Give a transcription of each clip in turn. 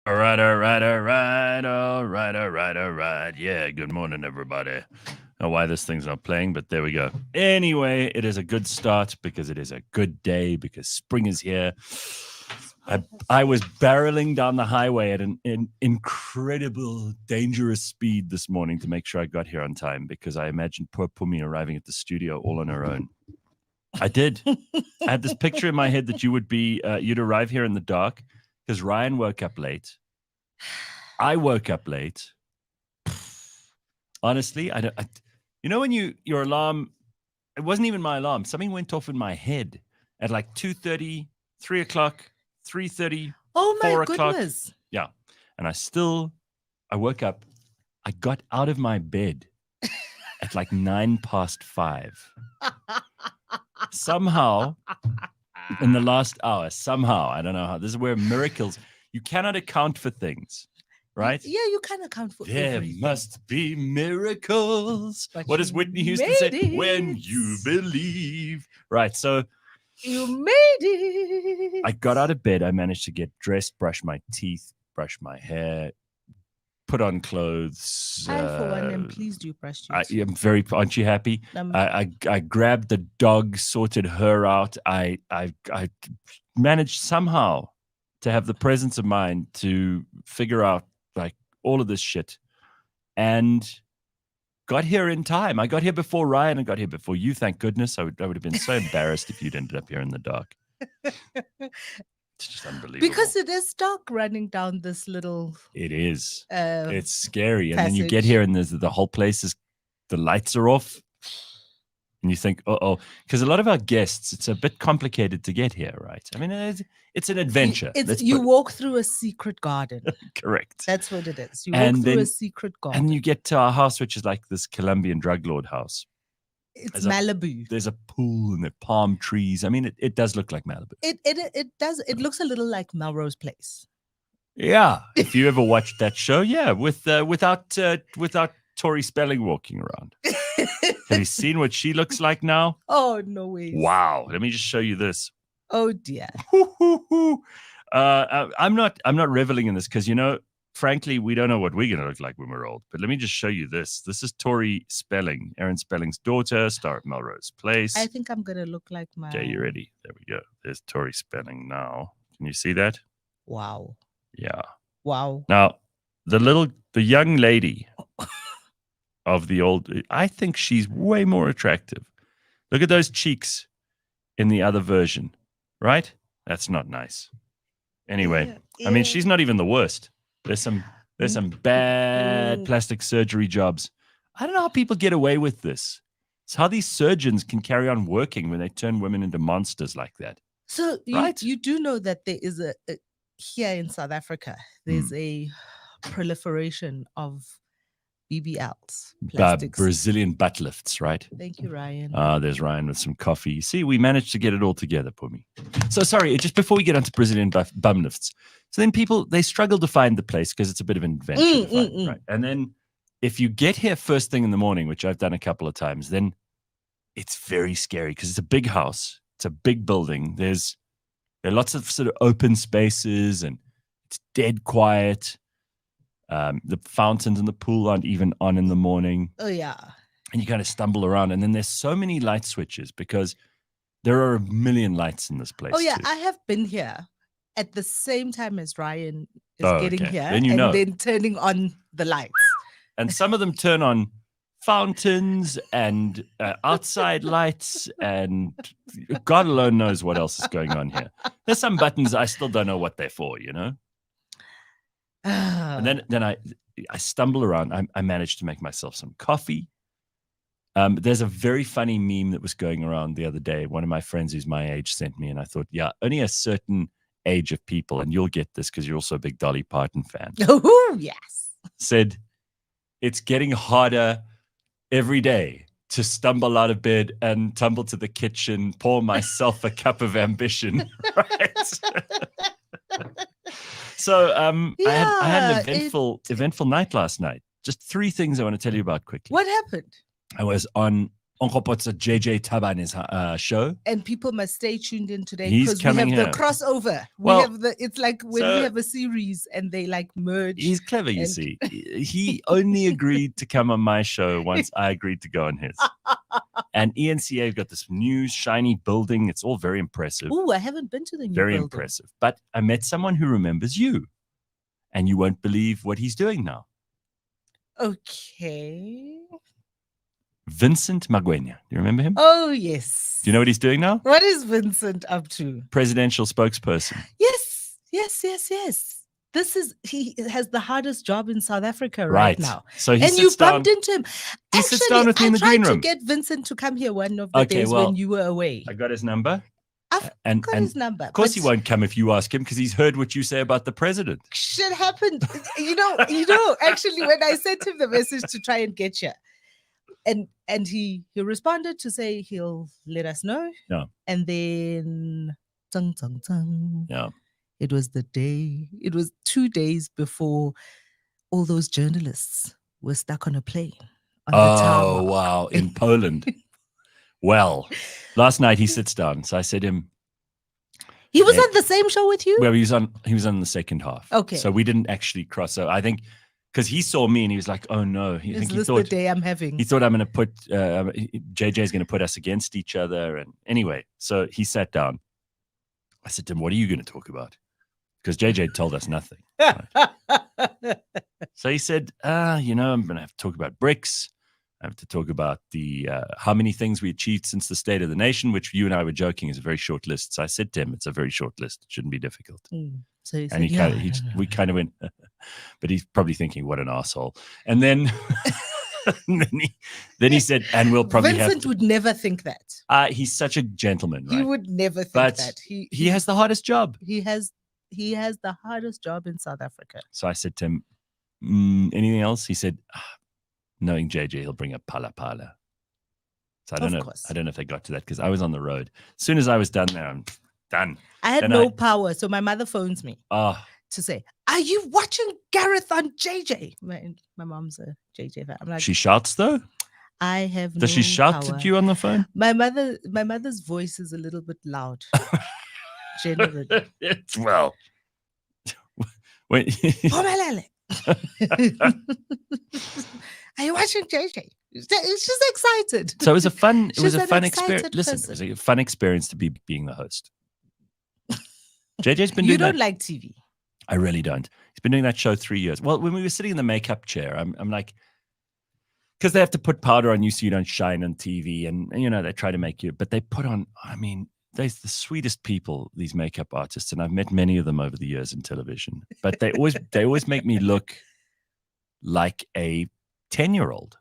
All right, all right, all right, all right, all right, all right. Yeah, good morning, everybody. I don't know why this thing's not playing, but there we go. Anyway, it is a good start because it is a good day because spring is here. I was barreling down the highway at an incredible, dangerous speed this morning to make sure I got here on time because I imagined poor Phumi arriving at the studio all on her own. I did. I had this picture in my head that you'd arrive here in the dark because Ryan woke up late. I woke up late. Honestly, when your alarm, it wasn't even my alarm. Something went off in my head at like 2:30, 3 o'clock, 3:30, Oh my 4 o'clock. goodness. Yeah. And I woke up. I got out of my bed at like 5:09. Somehow, in the last hour, I don't know how. This is where miracles, you cannot account for things, right? Yeah, you can account for There everything. must be miracles. But What does you Whitney Houston made say? it. When you believe. Right. So You made it. I got out of bed. I managed to get dressed, brush my teeth, brush my hair, put on clothes. I, for one, am pleased you brushed your I teeth. am very. Aren't you happy? I grabbed the dog, sorted her out. I managed somehow to have the presence of mind to figure out like all of this shit, and got here in time. I got here before Ryan. I got here before you. Thank goodness. I would have been so embarrassed if you'd ended up here in the dark. It's just unbelievable. Because it is dark running down this little. It is. It's scary. And passage. then you get here and the whole place is, the lights are off. And you think, because a lot of our guests, it's a bit complicated to get here, right? I mean, it's an adventure. You walk through a secret garden. Correct. That's what it is. You walk through a secret garden. And you get to our house, which is like this Colombian drug lord house. It's Malibu. There's a pool and the palm trees. I mean, it does look like Malibu. It does. It looks a little like Melrose Place. Yeah. If you ever watched that show, yeah, without Tori Spelling walking around. Have you seen what she looks like now? Oh, no way. Wow. Let me just show you this. Oh, dear. I'm not reveling in this because, frankly, we don't know what we're going to look like when we're old. But let me just show you this. This is Tori Spelling, Aaron Spelling's daughter, star of Melrose Place. I think I'm going to look like my... Okay, you ready? There we go. There's Tori Spelling now. Can you see that? Wow. Yeah. Wow. Now, the young lady of the old, I think she's way more attractive. Look at those cheeks in the other version, right? That's not nice. Anyway, I mean, she's not even the worst. There's some bad plastic surgery jobs. I don't know how people get away with this. It's how these surgeons can carry on working when they turn women into monsters like that. So you do know that there is here in South Africa, there's a proliferation of BBLs, plastics. Brazilian butt lifts, right? Thank you, Ryan. There's Ryan with some coffee. See, we managed to get it all together, Phumi. So sorry, just before we get onto Brazilian bum lifts. So then they struggle to find the place because it's a bit of an adventure to find, right? And then if you get here first thing in the morning, which I've done a couple of times, then it's very scary because it's a big house. It's a big building. There are lots of sort of open spaces and it's dead quiet. The fountains and the pool aren't even on in the morning. Oh, yeah. And you kind of stumble around. And then there's so many light switches because there are a million lights in this place. Oh, yeah. Too. I have been here at the same time as Ryan is getting here. Then then turning on the lights. And some of them turn on fountains and outside lights. And God alone knows what else is going on here. There's some buttons I still don't know what they're for, And then I stumble around. I managed to make myself some coffee. There's a very funny meme that was going around the other day. One of my friends who's my age sent me, and I thought, yeah, only a certain age of people, and you'll get this because you're also a big Dolly Parton fan. Oh, yes. Said, it's getting harder every day to stumble out of bed and tumble to the kitchen, pour myself a cup of ambition, right? So I had an eventful night last night. Just 3 things I want to tell you about quickly. What happened? I was on Onkopot's a JJ Tabane's show. And people must stay tuned in today He's because we have coming the here. crossover. Well, It's like when we have a series and they like merge. He's clever, you see. He only agreed to come on my show once I agreed to go on his. And ENCA got this new shiny building. It's all very impressive. Oh, I haven't been to the new Very building. impressive. But I met someone who remembers you. And you won't believe what he's doing now. Okay. Vincent Magwenya. Do you remember him? Oh, yes. Do you know what he's doing now? What is Vincent up to? Presidential spokesperson. Yes. He has the hardest job in South Africa right now. So he and you bumped into him. He sits down with me in the green room. I tried to get Vincent to come here one of the days when you were away. I got his number. I've got his number. Of course he won't come if you ask him because he's heard what you say about the president. Shit happened. Actually, when I sent him the message to try and get you, and he responded to say he'll let us know. Yeah. And then Yeah. It was 2 days before all those journalists were stuck on a plane. On the tower. Oh, wow. In Poland. Well, last night he sits down. So I said to him. He was on the same show with you? Well, he was on the second half. Okay. So we didn't actually cross. So I think because he saw me and he was like, oh no. Is this the day I'm having? He thought I'm going to put, JJ's going to put us against each other. And anyway, so he sat down. I said to him, what are you going to talk about? Because JJ told us nothing. So he said, I'm going to have to talk about BRICS. I have to talk about the how many things we achieved since the State of the Nation, which you and I were joking is a very short list. So I said to him, it's a very short list. It shouldn't be difficult. So he said, and we kind of went, but he's probably thinking, what an asshole. And then, then he said, and we'll probably Vincent would never think that. He's such a gentleman, right? He would never think that. He has the hardest job. He has the hardest job in South Africa. So I said to him, anything else? He said, knowing JJ, he'll bring up Palapala. So I don't know if they got to that because I was on the road. As soon as I was done there, I'm done. I had no power. So my mother phones me to say, are you watching Gareth on JJ? My mom's a JJ fan. I'm like, she shouts though? I have Does she shout at you on the phone? My mother's voice is a little bit loud. Generally. Well. Wait. Are you watching JJ? She's excited. So it was a fun experience. Listen, it was a fun experience to be being the host. JJ's been doing You don't like TV. I really don't. He's been doing that show 3 years. Well, when we were sitting in the makeup chair, I'm like, because they have to put powder on you so you don't shine on TV, and they try to make you, but they put on, they're the sweetest people, these makeup artists, and I've met many of them over the years in television. But they always make me look like a 10-year-old.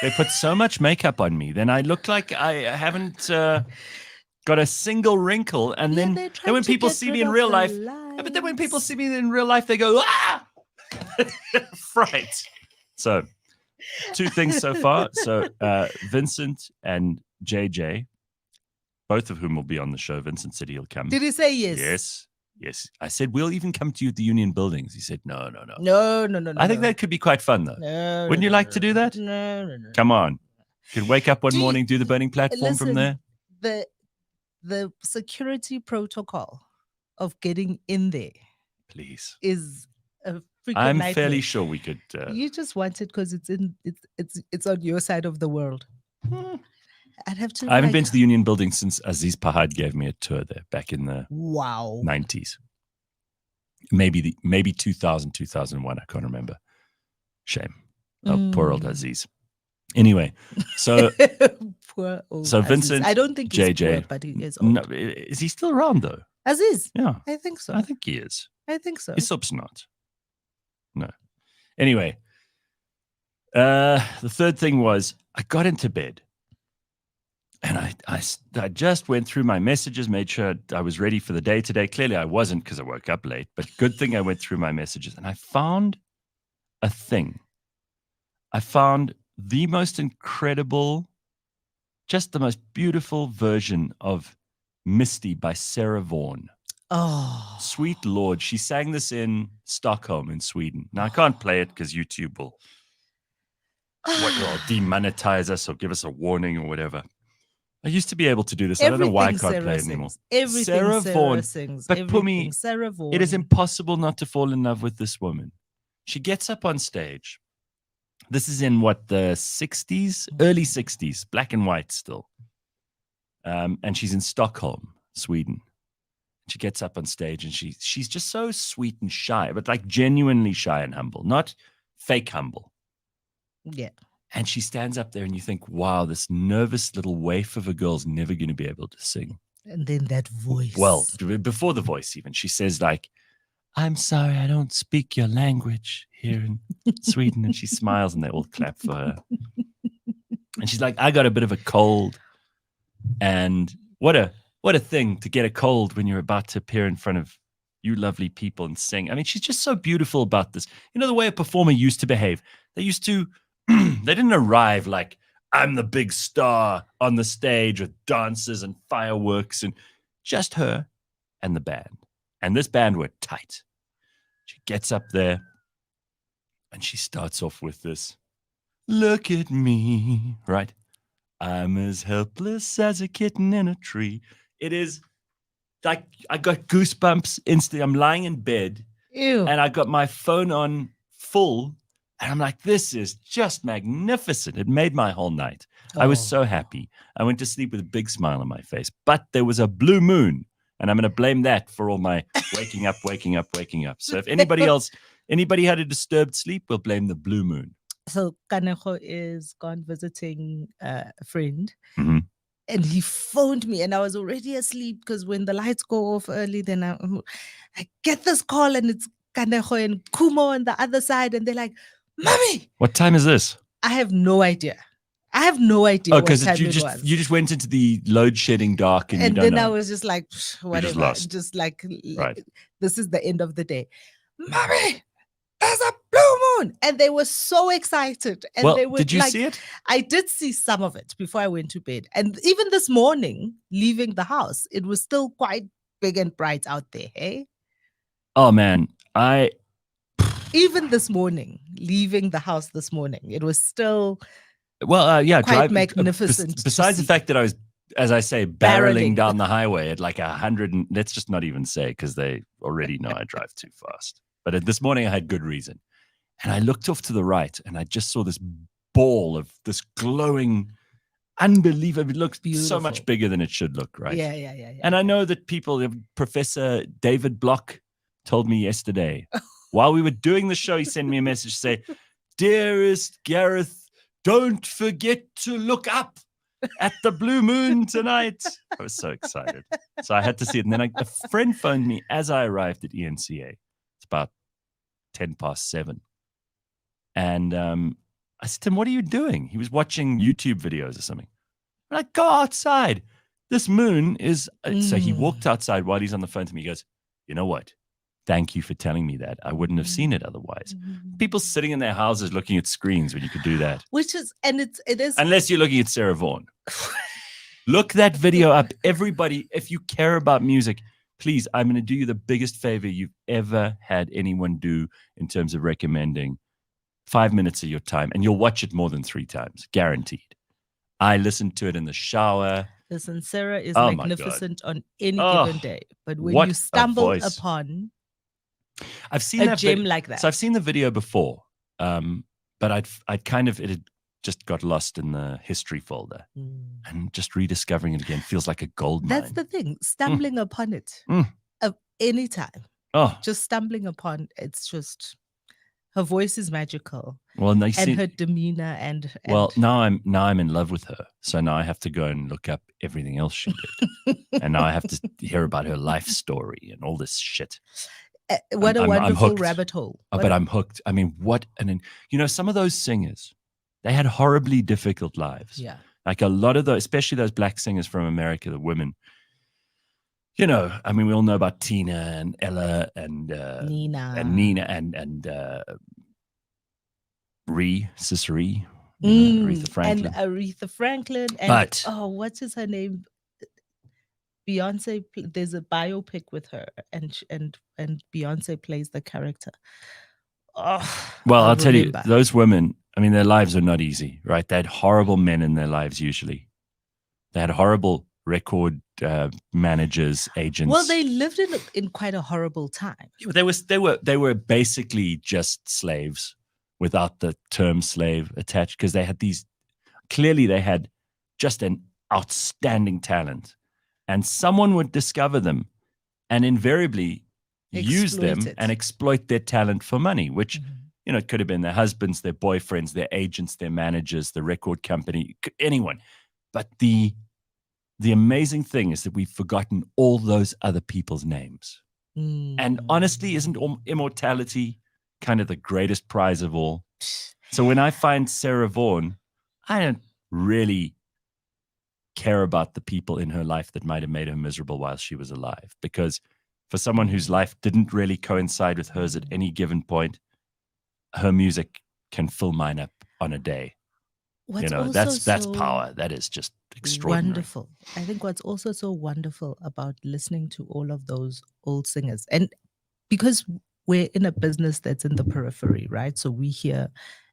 They put so much makeup on me, then I look like I haven't got a single wrinkle. And then when people see me in real life, but then when people see me in real life, they go, ah, right. So 2 things so far. So Vincent and JJ. Both of whom will be on the show. Vincent said he'll come. Did he say yes? Yes. I said, we'll even come to you at the Union Buildings. He said, no. No. I think that could be quite fun, though. Wouldn't you like to do that? No. Come on. You could wake up one morning, do the burning platform from there. The security protocol of getting in there, please, is a freaking I'm nightmare. fairly sure we could. You just want it because it's on your side of the world. I'd have to. I haven't been to the Union Building since Aziz Pahad gave me a tour there back in the 90s. Maybe 2000, 2001. I can't remember. Shame. Oh, poor old Aziz. Anyway, so poor old so Aziz. Vincent, I don't think he's JJ, poor, but he is old. No, is he still around though? Aziz? Yeah, I think so. I think he is. I think so. He's not. No. Anyway, the third thing was I got into bed. And I just went through my messages, made sure I was ready for the day today. Clearly, I wasn't because I woke up late. But good thing I went through my messages. And I found a thing. I found the most incredible, just the most beautiful version of Misty by Sarah Vaughan. Oh. Sweet Lord. She sang this in Stockholm in Sweden. Now, I can't play it because YouTube will what will demonetize us or give us a warning or whatever. I used to be able to do this. I don't know why I can't play it anymore. Everything Sarah Vaughan sings. but Everything Phumi, Sarah Vaughan. it is impossible not to fall in love with this woman. She gets up on stage. This is in what, the 60s, early 60s, black and white still. And she's in Stockholm, Sweden. She gets up on stage and she's just so sweet and shy, but like genuinely shy and humble, not fake humble. Yeah. And she stands up there and you think, wow, this nervous little waif of a girl's never going to be able to sing. And then that voice. Well, before the voice even, she says like, I'm sorry, I don't speak your language here in Sweden. And she smiles and they all clap for her. And she's like, I got a bit of a cold. And what a thing to get a cold when you're about to appear in front of you lovely people and sing. I mean, she's just so beautiful about this. You know, the way a performer used to behave. They used to, they didn't arrive like, I'm the big star on the stage with dancers and fireworks, and just her and the band. And this band were tight. She gets up there and she starts off with this, look at me, right? I'm as helpless as a kitten in a tree. It is like, I got goosebumps instantly. I'm lying in bed. Ew. And I got my phone on full. And I'm like, this is just magnificent. It made my whole night. I was so happy. I went to sleep with a big smile on my face. But there was a blue moon. And I'm going to blame that for all my waking up. So if anybody had a disturbed sleep, we'll blame the blue moon. So Kanejo is gone visiting a friend. Mm-hmm. And he phoned me and I was already asleep because when the lights go off early, then I get this call and it's Kanejo and Kumo on the other side. And they're like, Mommy! What time is this? I have no idea. Oh, because you just went into the load shedding dark and you don't then know. I was just like, whatever. Just like, right. This is the end of the day. Mommy, there's a blue moon. And they were so excited. And they were did you see it? I did see some of it before I went to bed. And even this morning, leaving the house, it was still quite big and bright out there, hey? Oh, man. Even this morning, leaving the house this morning, it was still quite magnificent. Besides the fact that I was, as I say, barreling down the highway at like 100, and let's just not even say, because they already know I drive too fast. But this morning I had good reason. And I looked off to the right and I just saw this ball of this glowing, unbelievable, it looks so much bigger than it should look, right? Yeah. And I know that Professor David Block told me yesterday, while we were doing the show, he sent me a message to say, dearest Gareth, don't forget to look up at the blue moon tonight. I was so excited. So I had to see it. And then a friend phoned me as I arrived at ENCA. It's about 7:10. And I said to him, what are you doing? He was watching YouTube videos or something. I'm like, go outside. This moon is... So he walked outside while he's on the phone to me. He goes, you know what? Thank you for telling me that. I wouldn't have seen it otherwise. People sitting in their houses looking at screens when you could do that. It is. Unless you're looking at Sarah Vaughan. Look that video up. Everybody, if you care about music, please, I'm going to do you the biggest favor you've ever had anyone do in terms of recommending 5 minutes of your time. And you'll watch it more than 3 times, guaranteed. I listened to it in the shower. Listen, Sarah is magnificent on any given day. But when you stumble upon I've seen a gem like that. So I've seen the video before, but I'd kind of, it had just got lost in the history folder, and just rediscovering it again feels like a gold mine. That's the thing, stumbling upon it of any time. Just stumbling upon, it's just, her voice is magical. Well, and her demeanor and now I'm in love with her. So now I have to go and look up everything else she did, and now I have to hear about her life story and all this shit. What a wonderful rabbit hole. But I'm hooked. I mean, some of those singers, they had horribly difficult lives. Yeah. Like a lot of those, especially those black singers from America, the women, we all know about Tina and Ella and Nina and Cicely, Aretha Franklin. And Aretha Franklin. And, what's her name? Beyonce, there's a biopic with her, and Beyonce plays the character. I'll tell you, those women, I mean, their lives are not easy, right? They had horrible men in their lives usually. They had horrible record managers, agents. Well, they lived in quite a horrible time. They were basically just slaves without the term slave attached, because they had clearly they had just an outstanding talent, and someone would discover them and invariably use them and exploit their talent for money, which, it could have been their husbands, their boyfriends, their agents, their managers, the record company, anyone. But the amazing thing is that we've forgotten all those other people's names. And honestly, isn't immortality kind of the greatest prize of all? So when I find Sarah Vaughan, I don't really care about the people in her life that might have made her miserable while she was alive. Because for someone whose life didn't really coincide with hers at any given point, her music can fill mine up on a day. That's power. That is just extraordinary. Wonderful. I think what's also so wonderful about listening to all of those old singers, and because we're in a business that's in the periphery, right? So we hear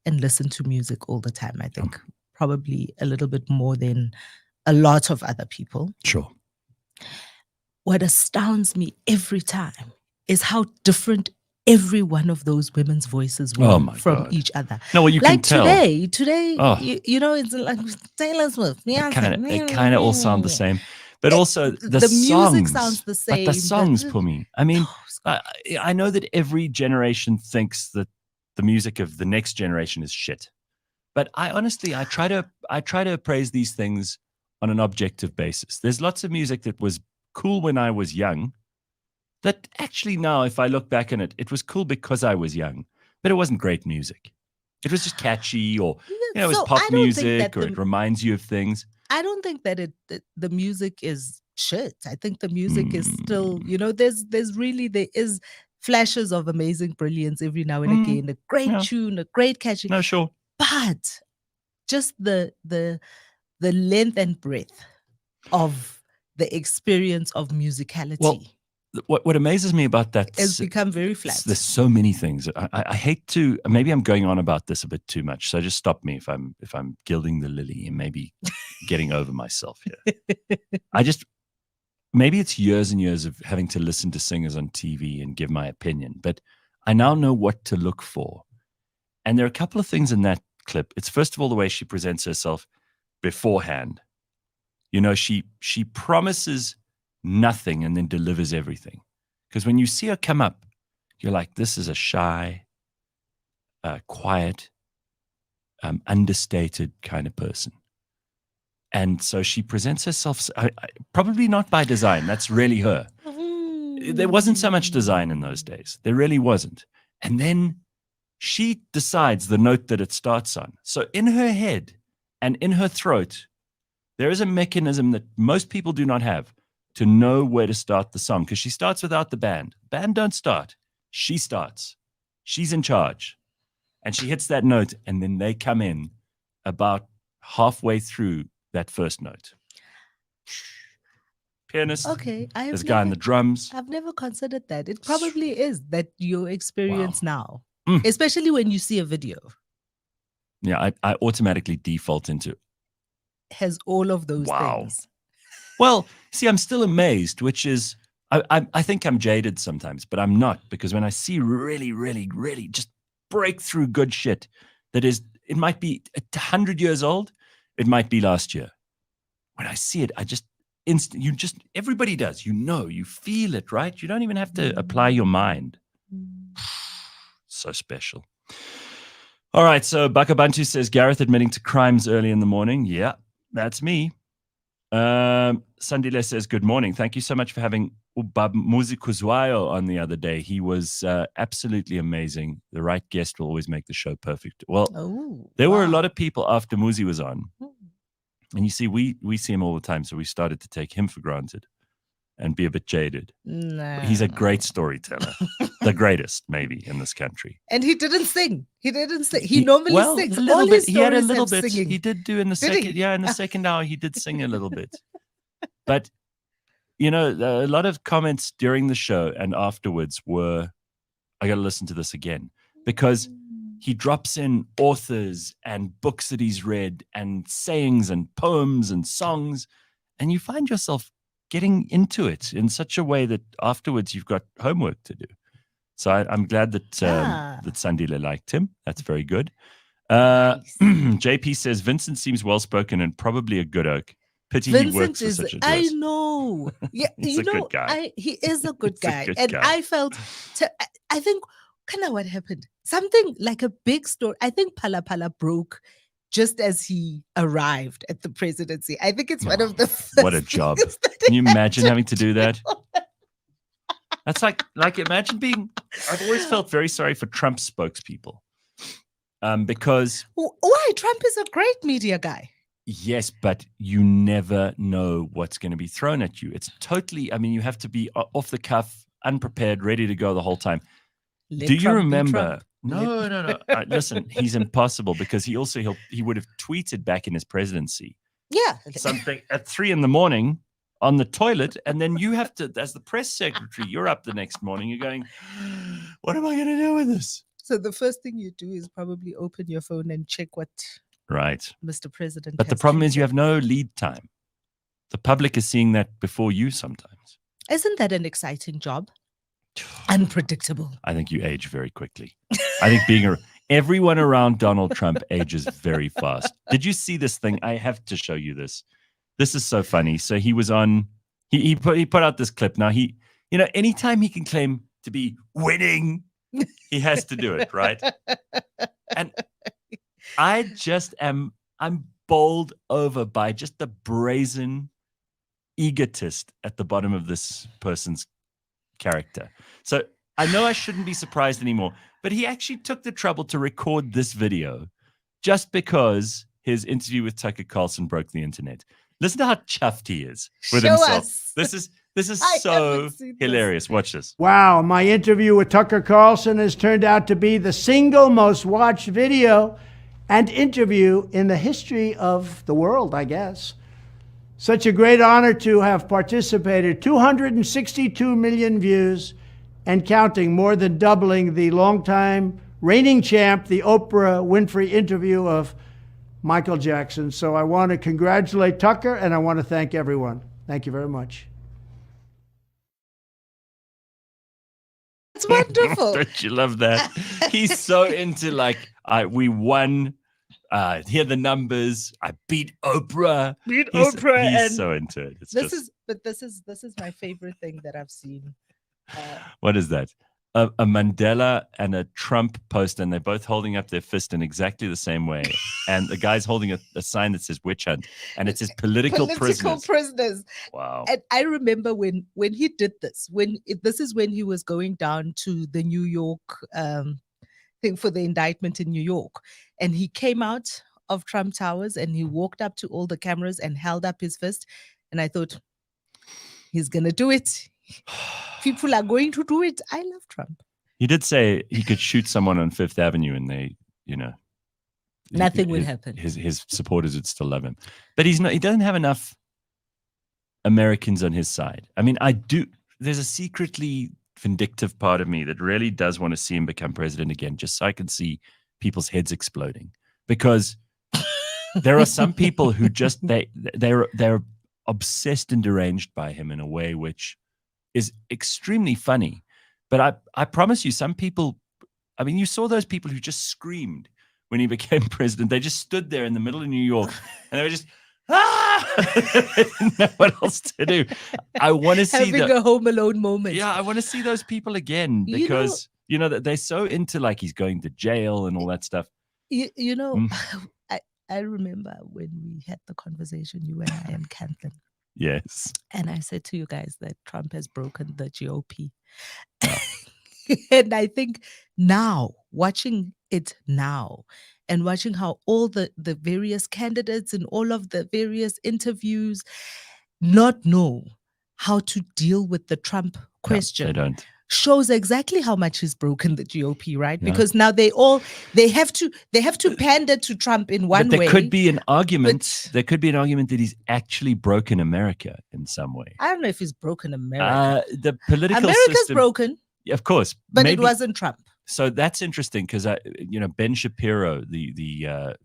and listen to music all the time. I think probably a little bit more than a lot of other people. Sure. What astounds me every time is how different every one of those women's voices were from each other. No, well, you can tell. Today, it's like Taylor Swift. They kind of all sound the same. But also the songs, music sounds the same. But the songs, Phumi. I mean, I know that every generation thinks that the music of the next generation is shit. But I try to appraise these things on an objective basis. There's lots of music that was cool when I was young, that actually now, if I look back on it, it was cool because I was young, but it wasn't great music. It was just catchy, or it was pop music, or it reminds you of things. I don't think that the music is shit. I think the music is still, there is flashes of amazing brilliance every now and again, a great tune, a great catchy. No, sure. But just the length and breadth of the experience of musicality. Well, what amazes me about that has become very flat. There's so many things. I hate to. Maybe I'm going on about this a bit too much. So just stop me if I'm gilding the lily and maybe getting over myself here. Maybe it's years and years of having to listen to singers on TV and give my opinion, but I now know what to look for. And there are a couple of things in that clip. It's first of all the way she presents herself beforehand. She promises nothing and then delivers everything. Because when you see her come up, you're like, this is a shy, quiet, understated kind of person. And so she presents herself, probably not by design. That's really her. There wasn't so much design in those days. There really wasn't. And then she decides the note that it starts on. So in her head and in her throat, there is a mechanism that most people do not have to know where to start the song, because she starts without the band. Band don't start. She starts. She's in charge. And she hits that note, and then they come in about halfway through that first note. Pianist. Okay. There's a guy on the drums. I've never considered that. It probably is that your experience now, especially when you see a video. Yeah, I automatically default into has all of those things. Well, see, I'm still amazed, which is, I think I'm jaded sometimes, but I'm not, because when I see really, really, really just breakthrough good shit that is, it might be 100 years old, it might be last year. When I see it, I just everybody does, you feel it, right? You don't even have to apply your mind. So special. All right, so Bakabantu says, Gareth admitting to crimes early in the morning. Yeah, that's me. Sandile says, good morning. Thank you so much for having Ubab Muzikuzwayo on the other day. He was absolutely amazing. The right guest will always make the show perfect. Well, there were a lot of people after Muzi was on. And you see, we see him all the time, so we started to take him for granted and be a bit jaded. No. He's a great storyteller. The greatest, maybe, in this country. And he didn't sing. He normally sings. A little bit. He had a little bit. Singing. He did do in the second. Yeah, in the second hour, he did sing a little bit. But, a lot of comments during the show and afterwards were, I got to listen to this again. Because he drops in authors and books that he's read and sayings and poems and songs, and you find yourself getting into it in such a way that afterwards you've got homework to do. So I'm glad that that Sandile liked him. That's very good. Nice. JP says Vincent seems well spoken and probably a good oak. Pity he works for such a I know. Yeah, He's you a know, good guy. he is a good He's a guy. good And guy. I felt, I think, kind of what happened. Something like a big story. I think Palapala broke just as he arrived at the presidency. I think it's one of the first what a job. things that Can you he had imagine to having to do that? That's like imagine being. I've always felt very sorry for Trump spokespeople, because why? Trump is a great media guy. yes, but you never know what's going to be thrown at you. It's totally. I mean, you have to be off the cuff, unprepared, ready to go the whole time. Do you remember? No. Listen, he's impossible because he would have tweeted back in his presidency. Yeah, something at 3 a.m. on the toilet, and then you have to, as the press secretary, you're up the next morning. You're going, "What am I going to do with this?" So the first thing you do is probably open your phone and check what Mr. President. But the problem is you have no lead time. The public is seeing that before you sometimes. Isn't that an exciting job? Unpredictable. I think you age very quickly. I think everyone around Donald Trump ages very fast. Did you see this thing? I have to show you this. This is so funny. So he was on. He put out this clip. Now anytime he can claim to be winning, he has to do it, right? And I'm bowled over by just the brazen egotist at the bottom of this person's character. So I know I shouldn't be surprised anymore, but he actually took the trouble to record this video just because his interview with Tucker Carlson broke the internet. Listen to how chuffed he is with himself. Us. This is so hilarious. Watch this. Wow, my interview with Tucker Carlson has turned out to be the single most watched video and interview in the history of the world, I guess. Such a great honor to have participated. 262 million views and counting, more than doubling the longtime reigning champ, the Oprah Winfrey interview of Michael Jackson. So I want to congratulate Tucker and I want to thank everyone. Thank you very much. It's wonderful. Don't you love that? He's so into we won. Here are the numbers. I beat Oprah. He's so into it. This is my favorite thing that I've seen. What is that? A Mandela and a Trump poster, and they're both holding up their fist in exactly the same way. And the guy's holding a sign that says witch hunt, and it says political prisoners. Wow. And I remember when he did this, this is when he was going down to the New York thing for the indictment in New York. And he came out of Trump Towers and he walked up to all the cameras and held up his fist. And I thought, he's going to do it. People are going to do it. I love Trump. He did say he could shoot someone on Fifth Avenue and they, nothing would happen. His supporters would still love him. But he doesn't have enough Americans on his side. I mean, there's a secretly vindictive part of me that really does want to see him become president again, just so I can see people's heads exploding. Because there are some people who just, they're obsessed and deranged by him in a way which is extremely funny. But I promise you, some people, I mean, you saw those people who just screamed when he became president. They just stood there in the middle of New York and they were just, they didn't know what else to do. I want to see having a Home Alone moment. Yeah, I want to see those people again because, that they're so into he's going to jail and all that stuff. I remember when we had the conversation, you and I and Kantlin. Yes. And I said to you guys that Trump has broken the GOP. And I think now, watching it now and watching how all the various candidates and all of the various interviews not know how to deal with the Trump question. No, they don't. Shows exactly how much he's broken the GOP, right? Yeah. Because now they have to pander to Trump in one way. There could be an argument. There could be an argument that he's actually broken America in some way. I don't know if he's broken America. The political America's system, broken. Yeah, of course, but it wasn't Trump. so that's interesting because Ben Shapiro, the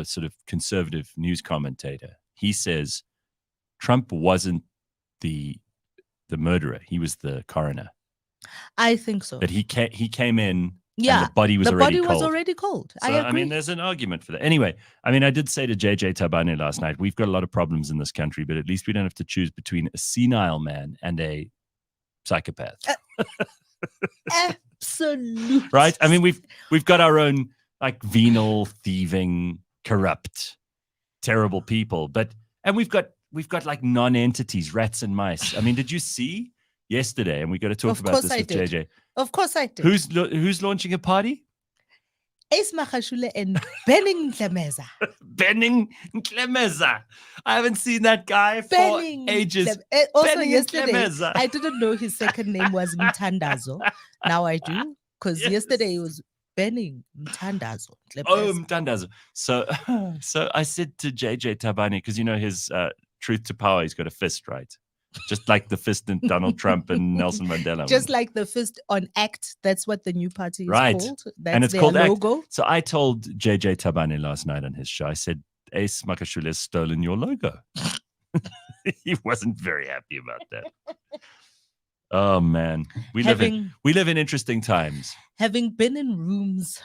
sort of conservative news commentator, he says Trump wasn't the murderer; he was the coroner. I think so. That he came in. Yeah, and the body was already cold. was already cold. So, I mean, there's an argument for that. Anyway, I mean, I did say to JJ Tabani last night, we've got a lot of problems in this country, but at least we don't have to choose between a senile man and a psychopath. Absolutely. Right? I mean, we've got our own like venal, thieving, corrupt, terrible people, and we've got like non-entities, rats and mice. I mean, did you see yesterday? And we got to talk about this with JJ. Of course I did. Who's launching a party? Ace Magashule and Benning Tlemeza. Benning Tlemeza. I haven't seen that guy for ages. Also Benning yesterday, Tlemeza. I didn't know his second name was Mtandazo. Now I do, because yesterday it was Benning Mtandazo. Oh, Mtandazo. So I said to JJ Tabani, because his truth to power, he's got a fist, right? Just like the fist in Donald Trump and Nelson Mandela. Just like the fist on ACT. That's what the new party is called. That's and it's their called logo. ACT. So I told JJ Tabani last night on his show, I said, Ace Magashule has stolen your logo. He wasn't very happy about that. Oh, man. We live in interesting times. Having been in rooms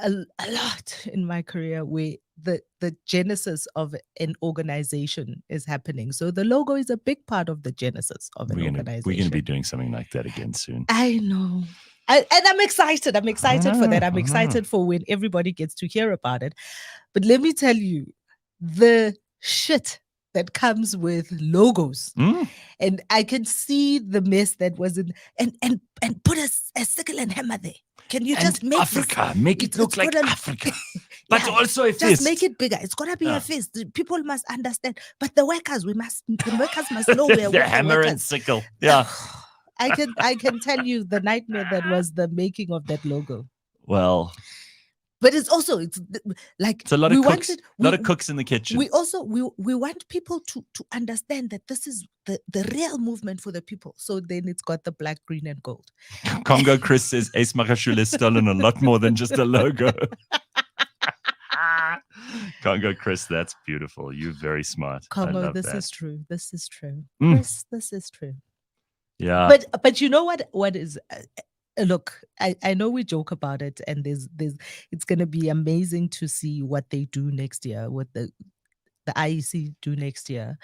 a lot in my career where the genesis of an organization is happening. So the logo is a big part of the genesis of an organization. We're going to be doing something like that again soon. I know. And I'm excited. I'm excited for that. I'm excited for when everybody gets to hear about it. But let me tell you, the shit that comes with logos. And I can see the mess that was in and put a sickle and hammer there. Can you just make Africa, make it look like Africa, but also a fist. Just make it bigger. It's gonna be a fist. People must understand. But the workers must know where the hammer and sickle. Yeah, I can tell you the nightmare that was the making of that logo. Well, but it's like it's a lot of cooks. A lot of cooks in the kitchen. We also we want people to understand that this is the real movement for the people. So then it's got the black, green, and gold. Congo Chris says Ace Magashule has stolen a lot more than just a logo. Congo Chris, that's beautiful. You're very smart. Congo, this is true. This is true. Chris, this is true. Yeah. But you know what is look, I know we joke about it, and there's it's going to be amazing to see what they do next year, what the IEC do next year,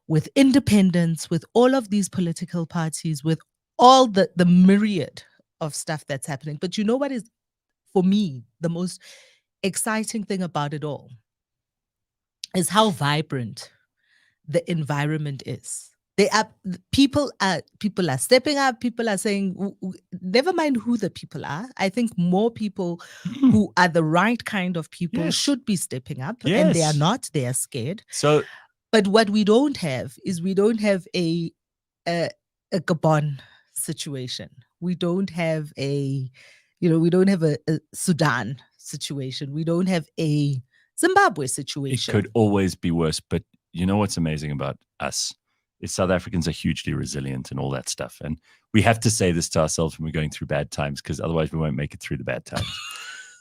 with independence, with all of these political parties, with all the myriad of stuff that's happening. But you know what is, for me, the most exciting thing about it all is how vibrant the environment is. People are stepping up. People are saying, never mind who the people are. I think more people who are the right kind of people should be stepping up, and they are not. They are scared. So, but what we don't have is a Gabon situation. We don't have a Sudan situation. We don't have a Zimbabwe situation. It could always be worse. But you know what's amazing about us? Is South Africans are hugely resilient and all that stuff. And we have to say this to ourselves when we're going through bad times, because otherwise we won't make it through the bad times.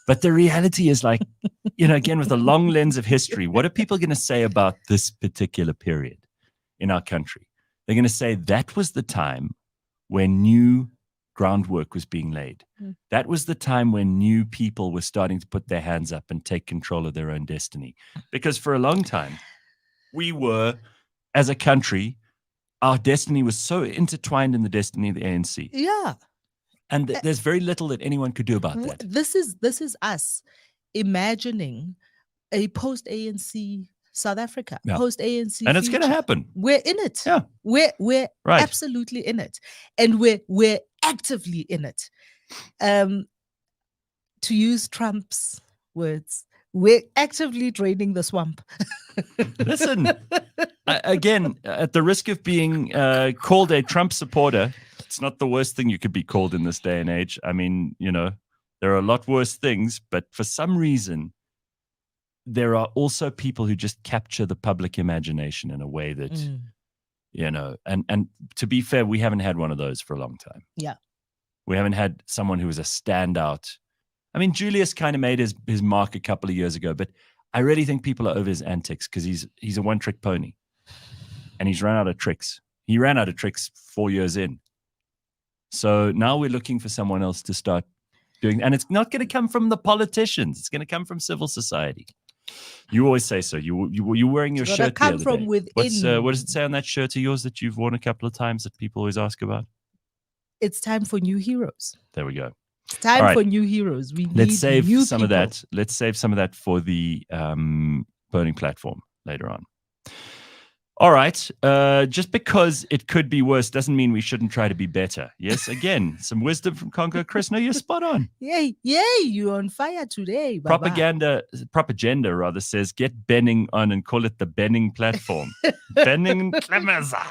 But the reality is, like, again, with a long lens of history, what are people going to say about this particular period in our country? They're going to say that was the time when new groundwork was being laid. That was the time when new people were starting to put their hands up and take control of their own destiny. Because for a long time, we were, as a country, our destiny was so intertwined in the destiny of the ANC. Yeah. And there's very little that anyone could do about that. This is us imagining a post-ANC South Africa, post-ANC and it's going to happen. We're in it. Yeah. We're absolutely in it. And we're actively in it. To use Trump's words, we're actively draining the swamp. Listen, again, at the risk of being called a Trump supporter, it's not the worst thing you could be called in this day and age. I mean, there are a lot worse things, but for some reason, there are also people who just capture the public imagination in a way that, and to be fair, we haven't had one of those for a long time. Yeah. We haven't had someone who was a standout. I mean, Julius kind of made his mark a couple of years ago, but I really think people are over his antics because he's a one-trick pony. And he's run out of tricks. He ran out of tricks 4 years in. So now we're looking for someone else to start doing. And it's not going to come from the politicians. It's going to come from civil society. You always say so. You're wearing your shirt the other from day. within. What does it say on that shirt of yours that you've worn a couple of times that people always ask about? It's time for new heroes. There we go. It's time right. for new heroes. We Let's need save new some people. of that. Let's save some of that for the burning platform later on. All right. Just because it could be worse doesn't mean we shouldn't try to be better. Yes, again, some wisdom from Congo Chris. No, you're spot on. Yay, you're on fire today. Baba. Propaganda rather says get Benning on and call it the Benning platform. Benning Clemeza.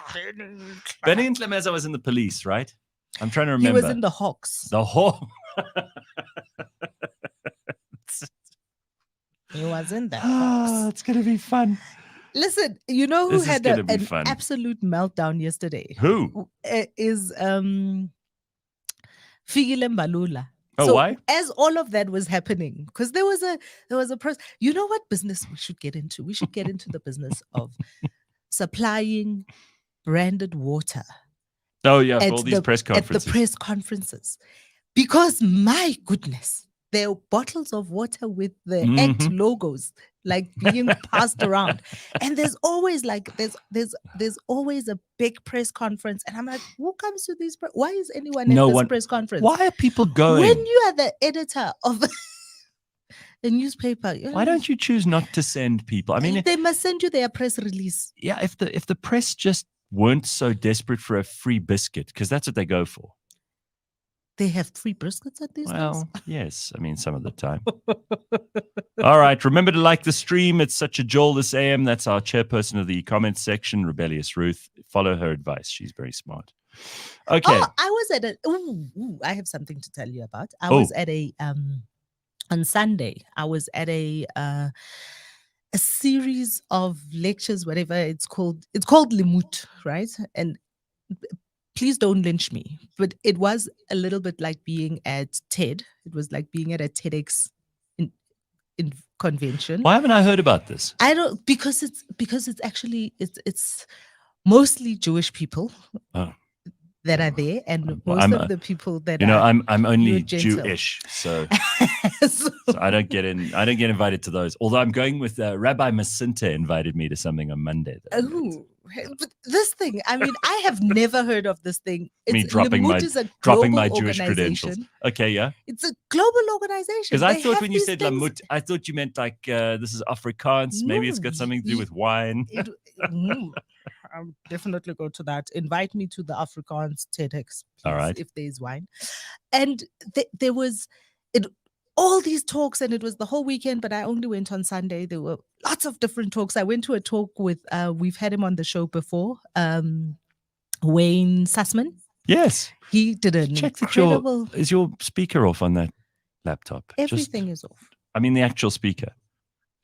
Benning Clemeza was in the police, right? I'm trying to remember. He was in the Hawks. The Hawk. He was in the Hawks. It's going to be fun. Listen, you know who This is had gonna be an fun. absolute meltdown yesterday? Who? Is Fikile Mbalula. Oh, So why? as all of that was happening, because there was a press. You know what business we should get into? We should get into the business of supplying branded water Oh, yeah, for at all these press conferences. At the press conferences. Because my goodness, there are bottles of water with the ACT logos like being passed around. And there's always there's always a big press conference. And I'm like, who comes to these? Why is anyone at this press conference? Why are people going? When you are the editor of a newspaper, Why don't you choose not to send people? I mean, they must send you their press release. yeah, if the press just weren't so desperate for a free biscuit, because that's what they go for. They have free biscuits at these days. Well, yes. I mean, some of the time. All right. Remember to like the stream. It's such a joel this AM. That's our chairperson of the comments section, Rebellious Ruth. Follow her advice. She's very smart. Okay. Oh, I was at I have something to tell you about. I was at on Sunday, I was at a series of lectures, whatever it's called. It's called Limut, right? And please don't lynch me, but it was a little bit like being at TED. It was like being at a TEDx in convention. Why haven't I heard about this? I don't, because it's actually it's mostly Jewish people that are there, and most of the people that I'm only Gentile. Jewish, so I don't get invited to those. Although I'm going with Rabbi Masinta invited me to something on Monday. But this thing, I mean, I have never heard of this thing. Me dropping my Jewish credentials. Okay, yeah. It's a global organization. Because I thought when you said Lamut, I thought you meant like this is Afrikaans. No, Maybe it's got something to do with wine. I'll definitely go to that. Invite me to the Afrikaans TEDx, please, all right, if there's wine. And there was all these talks, and it was the whole weekend, but I only went on Sunday. There were lots of different talks. I went to a talk with, we've had him on the show before, Wayne Sussman. Yes. He did an incredible... Is your speaker off on that laptop? Everything is off. I mean, the actual speaker.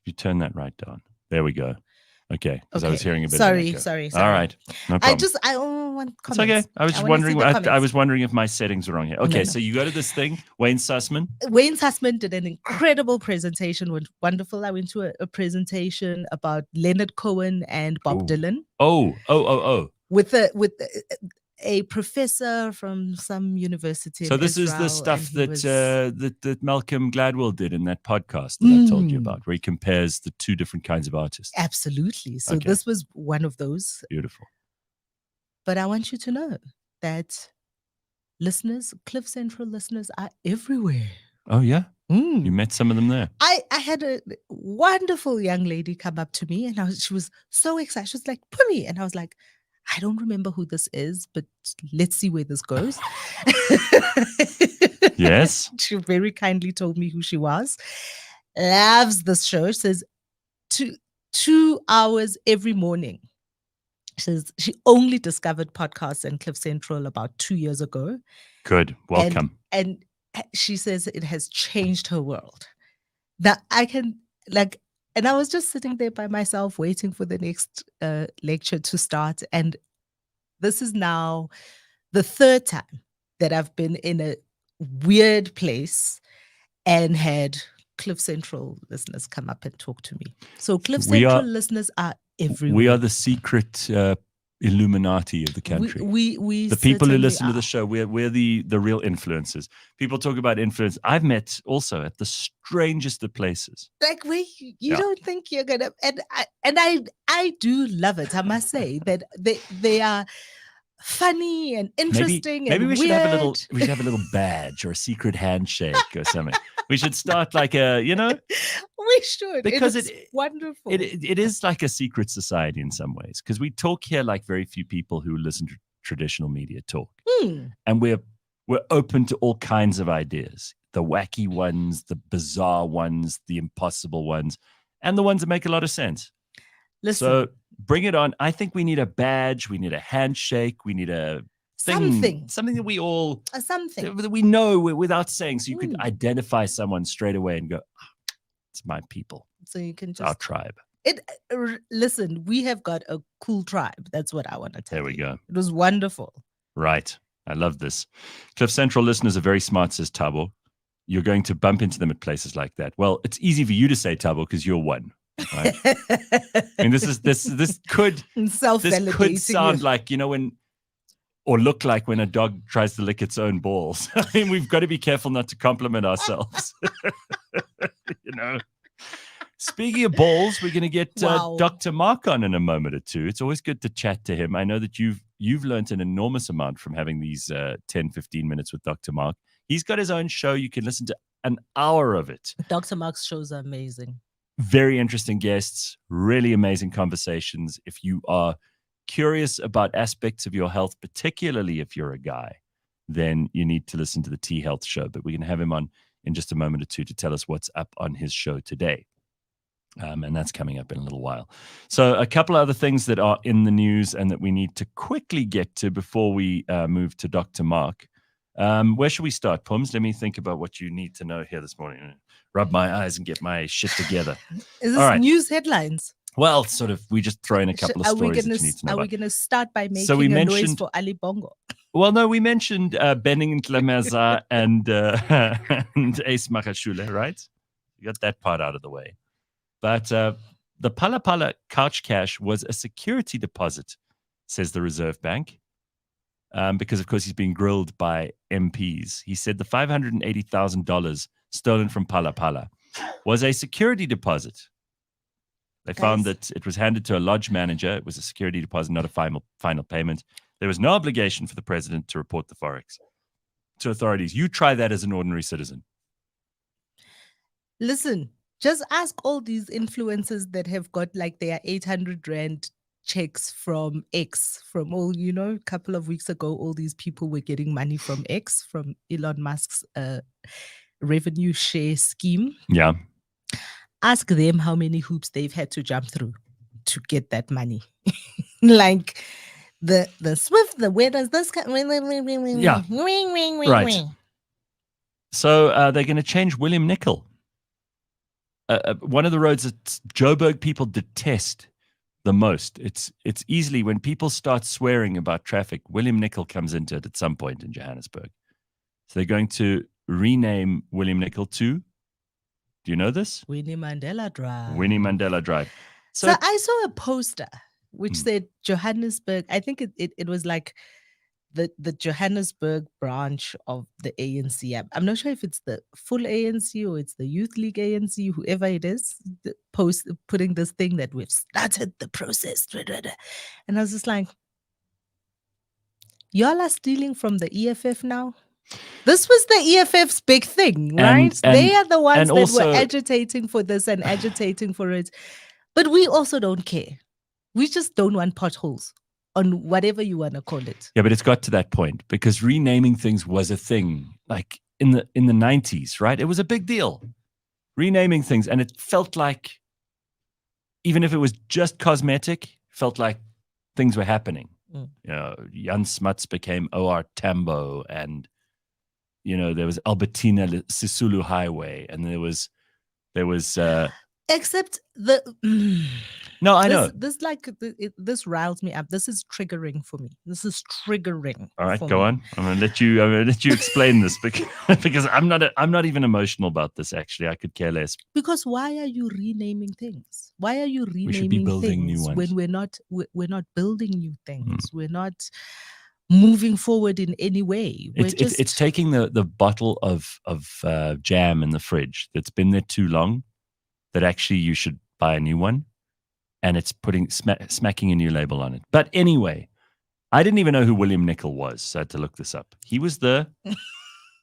You turn that right down. There we go. Okay, because I was hearing a bit. Sorry. All right, no problem. I want comments. It's okay. I was just wondering. I was wondering if my settings were wrong here. Okay, so you go to this thing. Wayne Sussman. Wayne Sussman did an incredible presentation. Was wonderful. I went to a presentation about Leonard Cohen and Bob Dylan. Oh. With a professor from some university. So this is the stuff that Malcolm Gladwell did in that podcast that I told you about, where he compares the two different kinds of artists. Absolutely. So this was one of those. Beautiful. But I want you to know that listeners, Cliff Central listeners, are everywhere. Oh yeah. You met some of them there. I had a wonderful young lady come up to me, and she was so excited. She was like, "Phumi," and I was like, I don't remember who this is, but let's see where this goes. Yes. She very kindly told me who she was. Loves this show. Says 2 hours every morning. She says she only discovered podcasts and Cliff Central about 2 years ago. Good. Welcome. And she says it has changed her world. That I can and I was just sitting there by myself waiting for the next lecture to start. And this is now the third time that I've been in a weird place and had Cliff Central listeners come up and talk to me. So Cliff Central listeners are everywhere. We are the secret Illuminati of the country. We the people who listen are. to the show, we're the real influencers. People talk about influence. I've met also at the strangest of places. Like where you don't think you're gonna, and I do love it. I must say that they are funny and interesting. Maybe and we should weird. have a little badge or a secret handshake or something. We should start like a, we should, because it's wonderful. It is like a secret society in some ways, because we talk here like very few people who listen to traditional media talk, and we're open to all kinds of ideas, the wacky ones, the bizarre ones, the impossible ones, and the ones that make a lot of sense. Listen, so bring it on. I think we need a badge, we need a handshake, we need a thing, something that we all that we know without saying, so you could identify someone straight away and go, it's my people. So you can just our tribe. Listen, we have got a cool tribe. That's what I want to tell you. There we go. It was wonderful. Right. I love this. Cliff Central listeners are very smart, says Tabo. You're going to bump into them at places like that. Well, it's easy for you to say, Tabo, because you're one. Right? I mean, this could sound like, or look like when a dog tries to lick its own balls. I mean, we've got to be careful not to compliment ourselves. Speaking of balls, we're going to get Dr. Mark on in a moment or two. It's always good to chat to him. I know that you've learned an enormous amount from having these 10, 15 minutes with Dr. Mark. He's got his own show. You can listen to an hour of it. Dr. Mark's shows are amazing. Very interesting guests, really amazing conversations. If you are curious about aspects of your health, particularly if you're a guy, then you need to listen to the T Health Show. But we're going to have him on in just a moment or two to tell us what's up on his show today. And that's coming up in a little while. So a couple of other things that are in the news and that we need to quickly get to before we move to Dr. Mark. Where should we start, Pums? Let me think about what you need to know here this morning. Rub my eyes and get my shit together. Is this news headlines? Well, sort of. We just throw in a couple of stories that you need to know Are about. we going to start by making a noise for Ali Bongo? Well, no, we mentioned Benning Ntlemeza and Ace Magashule, right? You got that part out of the way. But the Palapala couch cash was a security deposit, says the Reserve Bank, because, of course, he's being grilled by MPs. He said the $580,000 stolen from Palapala was a security deposit. They found that it was handed to a lodge manager. It was a security deposit, not a final payment. There was no obligation for the president to report the forex to authorities. You try that as an ordinary citizen. Listen, just ask all these influencers that have got like their 800 Rand checks from X, from all, a couple of weeks ago, all these people were getting money from X, from Elon Musk's revenue share scheme. Yeah. Ask them how many hoops they've had to jump through to get that money. Like the Swift, where does this come? Yeah. Right. So they're going to change William Nickel. One of the roads that Joburg people detest the most. It's easily when people start swearing about traffic, William Nickel comes into it at some point in Johannesburg. So they're going to rename William Nickel to, do you know this? Winnie Mandela Drive. Winnie Mandela Drive. So I saw a poster which said Johannesburg. I think it was like the Johannesburg branch of the ANC. I'm not sure if it's the full ANC or it's the Youth League ANC, whoever it is, putting this thing that we've started the process. And I was just like, y'all are stealing from the EFF now? This was the EFF's big thing, right? They are the ones that were agitating for this and agitating for it. But we also don't care. We just don't want potholes on whatever you want to call it. Yeah, but it's got to that point because renaming things was a thing, like in the 90s, right? It was a big deal. Renaming things, and it felt like, even if it was just cosmetic, felt like things were happening. Jan Smuts became OR Tambo, and there was Albertina Sisulu Highway, and there was Except the No, I know. this riles me up. This is triggering for me. This is triggering. All right, for go me. on. I'm gonna let you explain this because I'm not even emotional about this. Actually, I could care less. Because why are you renaming things? Why are you We should be renaming building new things ones. when we're not building new things? We're not moving forward in any way. It's taking the bottle of jam in the fridge that's been there too long, that actually you should buy a new one, and it's putting smacking a new label on it. But anyway, I didn't even know who William Nicol was, so I had to look this up. He was the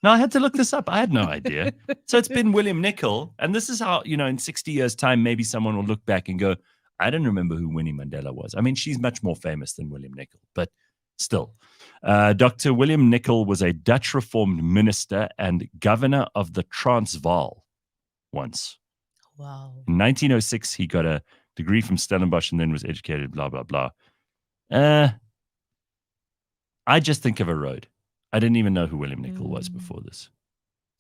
no, I had to look this up. I had no idea. So it's been William Nicol, and this is how, in 60 years' time, maybe someone will look back and go, I don't remember who Winnie Mandela was. I mean, she's much more famous than William Nicol, but still. Dr. William Nicol was a Dutch Reformed minister and governor of the Transvaal once. Wow. In 1906, he got a degree from Stellenbosch and then was educated, blah, blah, blah. I just think of a road. I didn't even know who William Nicol was before this.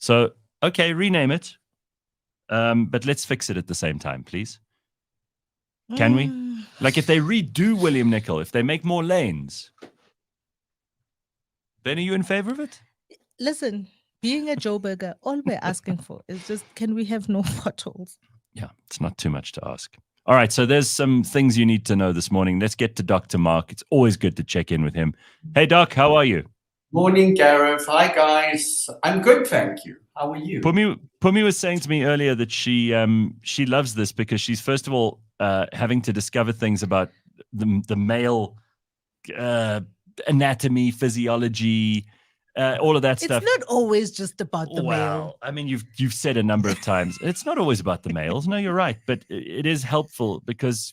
So, okay, rename it. But let's fix it at the same time, please. Can we? Like if they redo William Nicol, if they make more lanes, then are you in favor of it? Listen, being a Joburger, all we're asking for is just, can we have no potholes? Yeah, it's not too much to ask. All right, so there's some things you need to know this morning. Let's get to Dr. Mark. It's always good to check in with him. Hey, Doc, how are you? Morning, Gareth. Hi, guys. I'm good, thank you. How are you? Phumi was saying to me earlier that she loves this because she's, first of all, having to discover things about the male anatomy, physiology, all of that stuff. It's not always just about the male. Well, I mean, you've said a number of times, it's not always about the males. No, you're right. But it is helpful because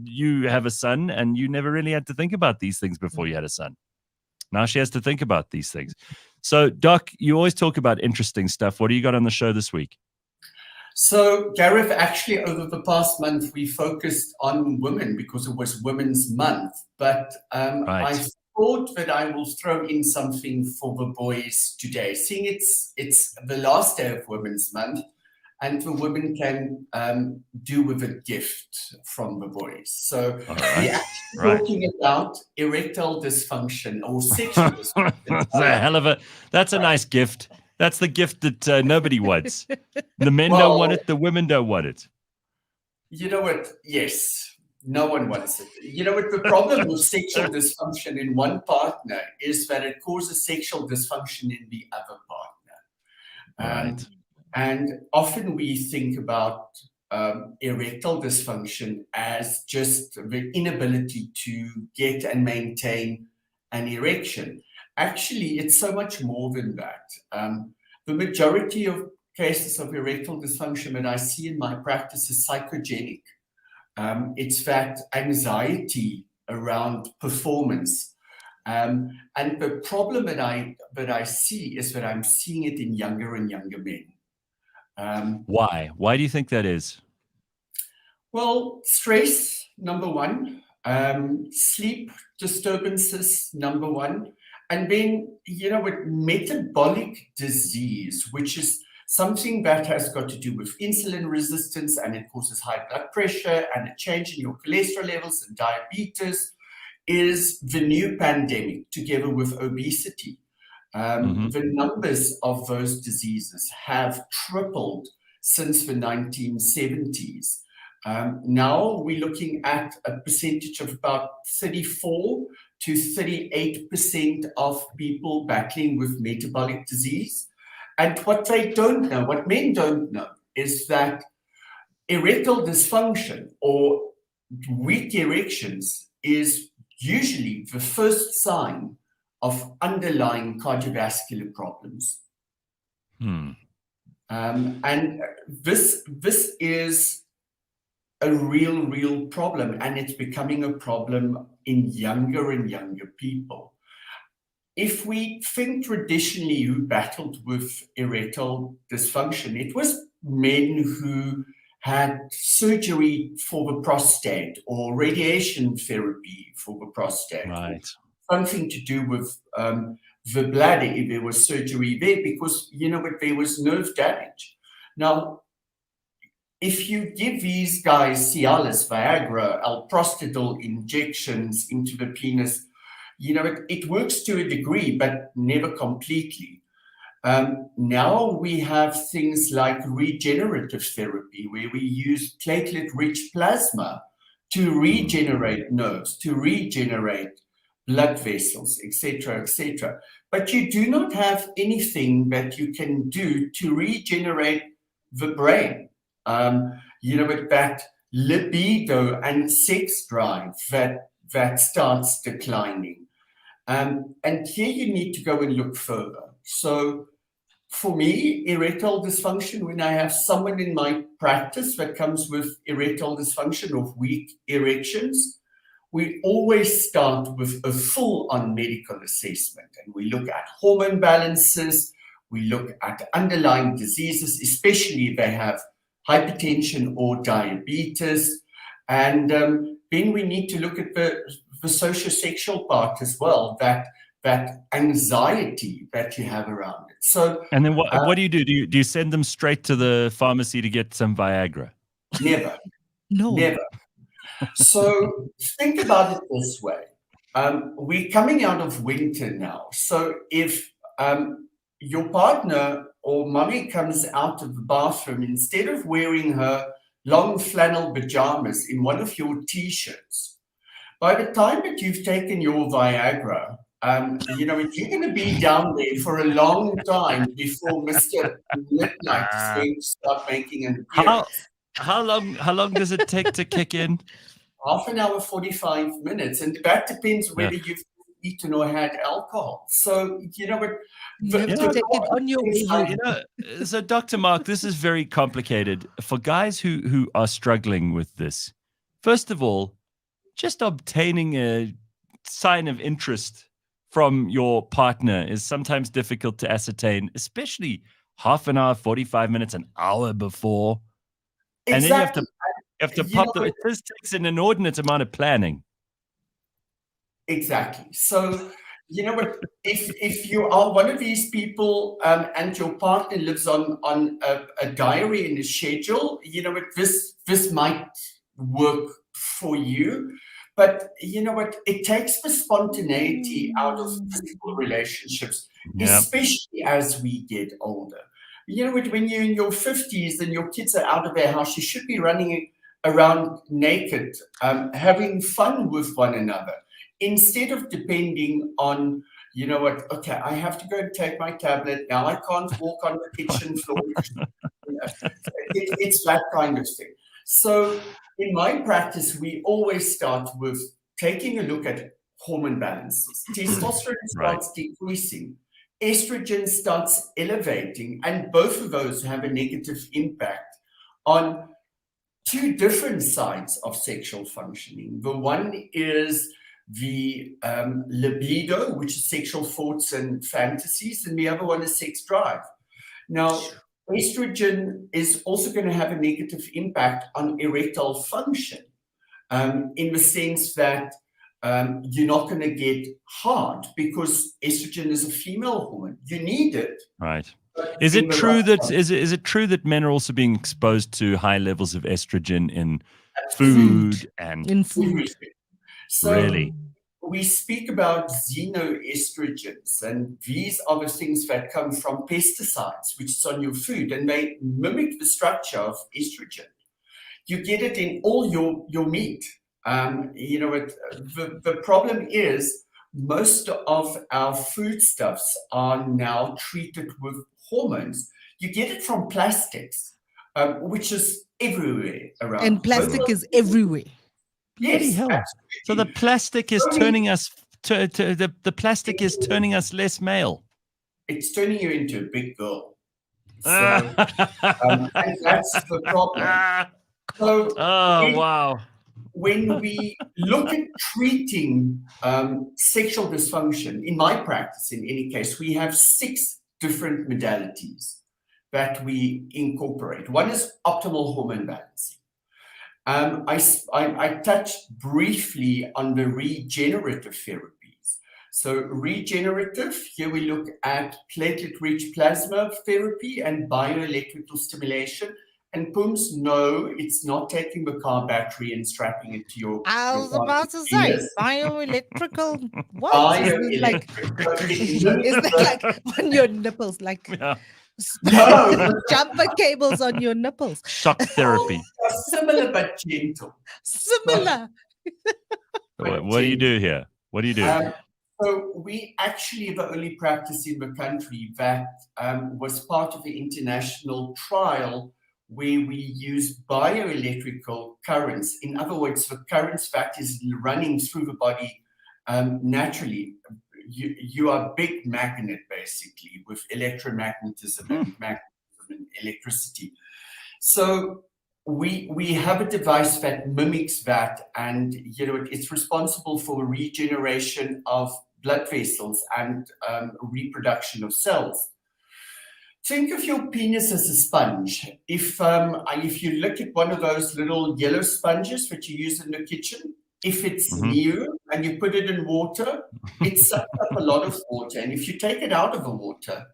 you have a son and you never really had to think about these things before you had a son. Now she has to think about these things. So, Doc, you always talk about interesting stuff. What do you got on the show this week? So, Gareth, actually, over the past month, we focused on women because it was Women's Month. But Right. I thought that I will throw in something for the boys today. Seeing it's the last day of Women's Month, and the women can do with a gift from the boys. So we're talking about erectile dysfunction or sexual dysfunction. That's a nice gift. That's the gift that nobody wants. The men don't want it. The women don't want it. You know what? Yes, no one wants it. You know what? The problem with sexual dysfunction in one partner is that it causes sexual dysfunction in the other partner. Right. And often we think about erectile dysfunction as just the inability to get and maintain an erection. Actually, it's so much more than that. The majority of cases of erectile dysfunction that I see in my practice is psychogenic. It's that anxiety around performance. And the problem that I see is that I'm seeing it in younger and younger men. Why? Why do you think that is? Well, stress, number one. Sleep disturbances, number one. And then, with metabolic disease, which is something that has got to do with insulin resistance, and it causes high blood pressure and a change in your cholesterol levels and diabetes, is the new pandemic together with obesity. The numbers of those diseases have tripled since the 1970s. Now we're looking at a percentage of about 34 to 38% of people battling with metabolic disease. And what they don't know, what men don't know, is that erectile dysfunction or weak erections is usually the first sign of underlying cardiovascular problems. And this is a real problem, and it's becoming a problem in younger and younger people. If we think traditionally who battled with erectile dysfunction, it was men who had surgery for the prostate or radiation therapy for the prostate. Right. Something to do with the bladder, if there was surgery there, because, there was nerve damage. Now, if you give these guys Cialis, Viagra, alprostadil injections into the penis, it works to a degree, but never completely. Now we have things like regenerative therapy, where we use platelet-rich plasma to regenerate nerves, to regenerate blood vessels, etc., etc. But you do not have anything that you can do to regenerate the brain. With that libido and sex drive that starts declining. And here you need to go and look further. So for me, erectile dysfunction, when I have someone in my practice that comes with erectile dysfunction or weak erections, we always start with a full-on medical assessment. And we look at hormone balances, we look at underlying diseases, especially if they have hypertension or diabetes. And then we need to look at the sociosexual part as well, that anxiety that you have around it. So, and then what do you do? Do you send them straight to the pharmacy to get some Viagra? Never. No. Never. So think about it this way. We're coming out of winter now. So if your partner or mommy comes out of the bathroom, instead of wearing her long flannel pajamas in one of your t-shirts, by the time that you've taken your Viagra, you're going to be down there for a long time before Mr. Midnight is going to start making an appearance. How long does it take to kick in? Half an hour, 45 minutes. And that depends whether you've eaten or had alcohol. So, you have to take it on your way. So, Dr. Mark, this is very complicated. For guys who are struggling with this, first of all, just obtaining a sign of interest from your partner is sometimes difficult to ascertain, especially half an hour, 45 minutes, an hour before. Exactly. And then you have to pop them. It just takes an inordinate amount of planning. Exactly. So, if you are one of these people and your partner lives on a diary and a schedule, this might work for you. But it takes the spontaneity out of physical relationships, especially as we get older. When you're in your 50s and your kids are out of their house, you should be running around naked, having fun with one another, instead of depending on, okay, I have to go and take my tablet. Now I can't walk on the kitchen floor. It's that kind of thing. So in my practice, we always start with taking a look at hormone balances. Testosterone starts decreasing. Estrogen starts elevating, and both of those have a negative impact on two different sides of sexual functioning. The one is the libido, which is sexual thoughts and fantasies, and the other one is sex drive. Now, estrogen is also going to have a negative impact on erectile function, in the sense that you're not going to get hard, because estrogen is a female hormone. You need it. Right. Is it true that men are also being exposed to high levels of estrogen in food and in food? So really, we speak about xenoestrogens, and these are the things that come from pesticides, which is on your food, and they mimic the structure of estrogen. You get it in all your meat. The problem is most of our foodstuffs are now treated with hormones. You get it from plastics, which is everywhere around. And plastic is everywhere. Yes, hell. absolutely. So the plastic is turning us the plastic is turning us less male. It's turning you into a big girl. So and that's the problem. So wow. When we look at treating sexual dysfunction, in my practice, in any case, we have 6 different modalities that we incorporate. One is optimal hormone balancing. I touched briefly on the regenerative therapies. So regenerative, here we look at platelet-rich plasma therapy and bioelectrical stimulation And Pooms, no, it's not taking the car battery and strapping it to your. I your was car. about to say Yes. bioelectrical. What is it like? Bioelectric. Is that like on your nipples, like Yeah. No. jumper cables on your nipples? Shock therapy. Similar but gentle. Similar. What do you do here? What do you do? So we actually are the only practice in the country that was part of the international trial where we use bioelectrical currents. In other words, the currents that is running through the body naturally. You are a big magnet, basically, with electromagnetism and magnetism and electricity. So we have a device that mimics that, and it's responsible for the regeneration of blood vessels and reproduction of cells. Think of your penis as a sponge. If you look at one of those little yellow sponges that you use in the kitchen, if it's new and you put it in water, it sucks up a lot of water. And if you take it out of the water,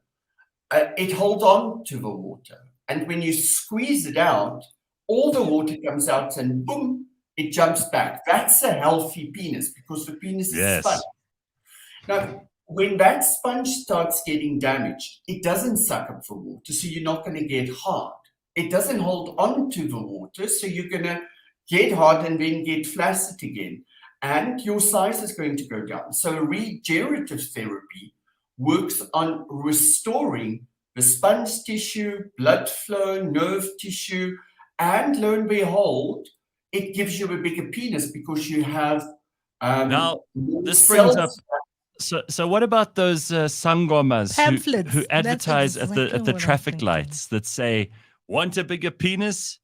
it holds on to the water. And when you squeeze it out, all the water comes out and boom, it jumps back. That's a healthy penis because the penis is a sponge. Now, when that sponge starts getting damaged, it doesn't suck up the water, so you're not going to get hard. It doesn't hold on to the water, so you're going to get hard and then get flaccid again. And your size is going to go down. So regenerative therapy works on restoring the sponge tissue, blood flow, nerve tissue, and lo and behold, it gives you a bigger penis because you have now this brings up. So what about those sangomas who advertise at the traffic lights that say, "Want a bigger penis?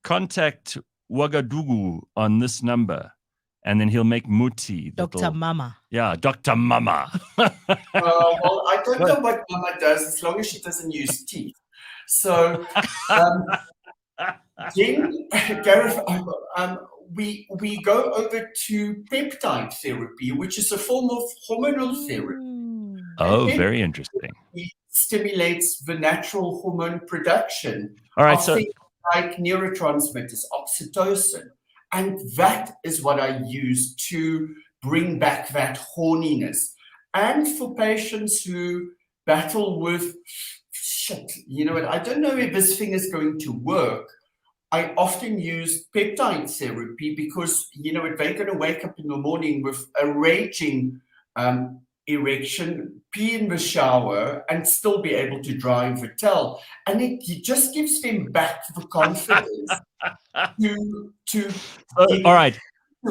Contact Ouagadougou on this number," and then he'll make muti. Dr. Mama. Yeah, Dr. Mama. Well, I don't know what Mama does as long as she doesn't use teeth. So, then, Gareth, we go over to peptide therapy, which is a form of hormonal therapy. Oh, very interesting. It stimulates the natural hormone production. All right, of things like neurotransmitters, oxytocin. And that is what I use to bring back that horniness. And for patients who battle with, I don't know if this thing is going to work, I often use peptide therapy because, they're going to wake up in the morning with a raging erection, pee in the shower, and still be able to drive a towel. And it just gives them back the confidence to all right.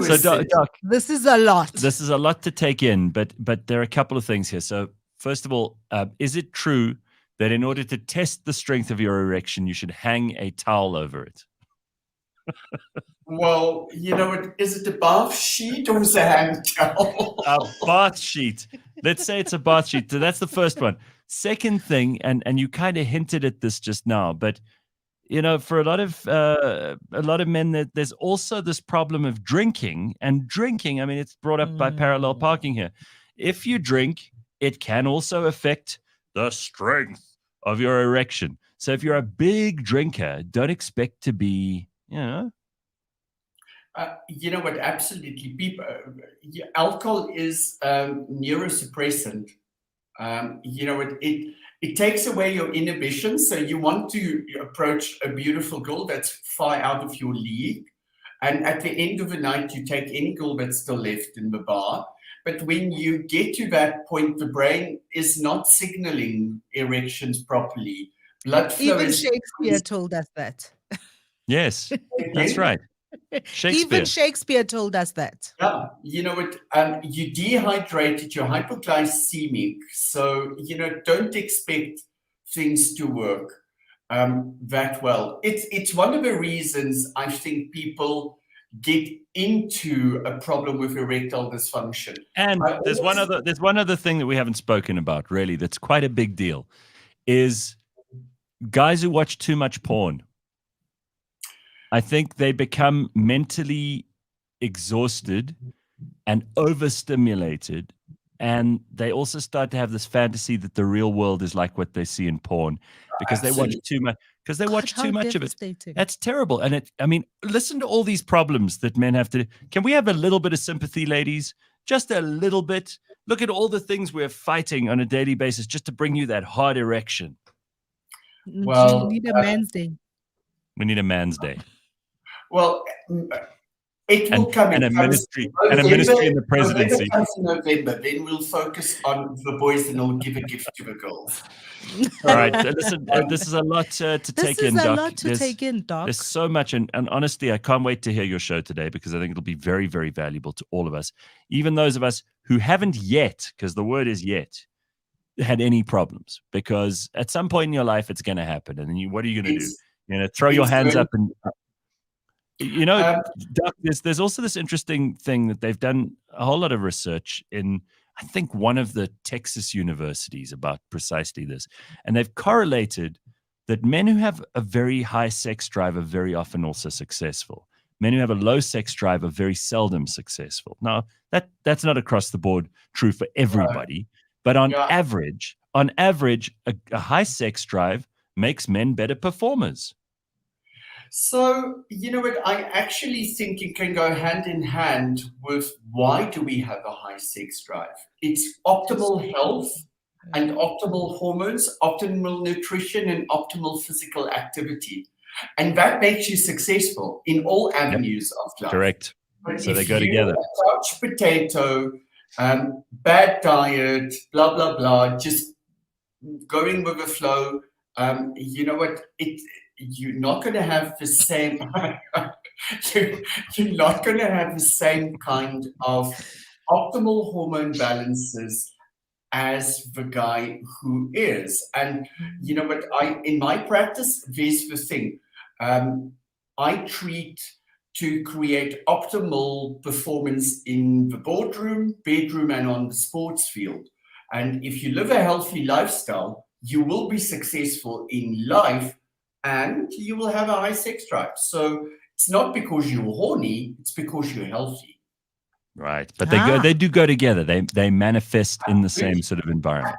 So, Doc, this is a lot. This is a lot to take in, but there are a couple of things here. So, first of all, is it true that in order to test the strength of your erection, you should hang a towel over it? Well, is it a bath sheet or is it a hand towel? A bath sheet. Let's say it's a bath sheet. So that's the first one. Second thing, and you kind of hinted at this just now, but for a lot of men, there's also this problem of drinking. And drinking, I mean, it's brought up by parallel parking here. If you drink, it can also affect the strength of your erection. So if you're a big drinker, don't expect to be, what? Absolutely. People, alcohol is neurosuppressant. It takes away your inhibition. So you want to approach a beautiful girl that's far out of your league. And at the end of the night, you take any girl that's still left in the bar. But when you get to that point, the brain is not signaling erections properly. Blood flow Even Shakespeare told us that. Yes, that's right. Even Shakespeare told us that. Yeah, you dehydrated, you're hypoglycemic. So, don't expect things to work that well. It's one of the reasons I think people get into a problem with erectile dysfunction. And there's one other thing that we haven't spoken about, really, that's quite a big deal, is guys who watch too much porn. I think they become mentally exhausted and overstimulated, and they also start to have this fantasy that the real world is like what they see in porn because they watch too much. because they watch God, too how much of it. devastating. That's terrible. And listen to all these problems that men have to. Can we have a little bit of sympathy, ladies? Just a little bit. Look at all the things we're fighting on a daily basis just to bring you that hard erection. Well, you need a man's day. We need a man's day. Well, it will come. And It a comes ministry, November, and a ministry in the presidency. November comes in November. Then we'll focus on the boys and we'll give a gift to the girls. All right, listen, this is a lot to take in, Doc. This is a lot to take in, Doc. There's so much, and honestly, I can't wait to hear your show today because I think it'll be very, very valuable to all of us, even those of us who haven't yet, because the word is yet, had any problems. Because at some point in your life, it's going to happen, and then what are you going to do? You're going to throw your hands up and. Doc, there's also this interesting thing that they've done a whole lot of research in, I think, one of the Texas universities about precisely this. And they've correlated that men who have a very high sex drive are very often also successful. Men who have a low sex drive are very seldom successful. Now, that's not across the board true for everybody, but on average, a high sex drive makes men better performers. So, you know what, I actually think it can go hand in hand with why do we have a high sex drive? It's optimal health and optimal hormones, optimal nutrition, and optimal physical activity. And that makes you successful in all avenues of life. Correct. But so they if go together. Couch potato, bad diet, blah, blah, blah, just going with the flow, you know what, you're not going to have the same you're not going to have the same kind of optimal hormone balances as the guy who is. And you know what, in my practice, there's the thing, I treat to create optimal performance in the boardroom, bedroom, and on the sports field. And if you live a healthy lifestyle, you will be successful in life and you will have a high sex drive. So it's not because you're horny, it's because you're healthy. Right. But they do go together. They manifest in the same sort of environment.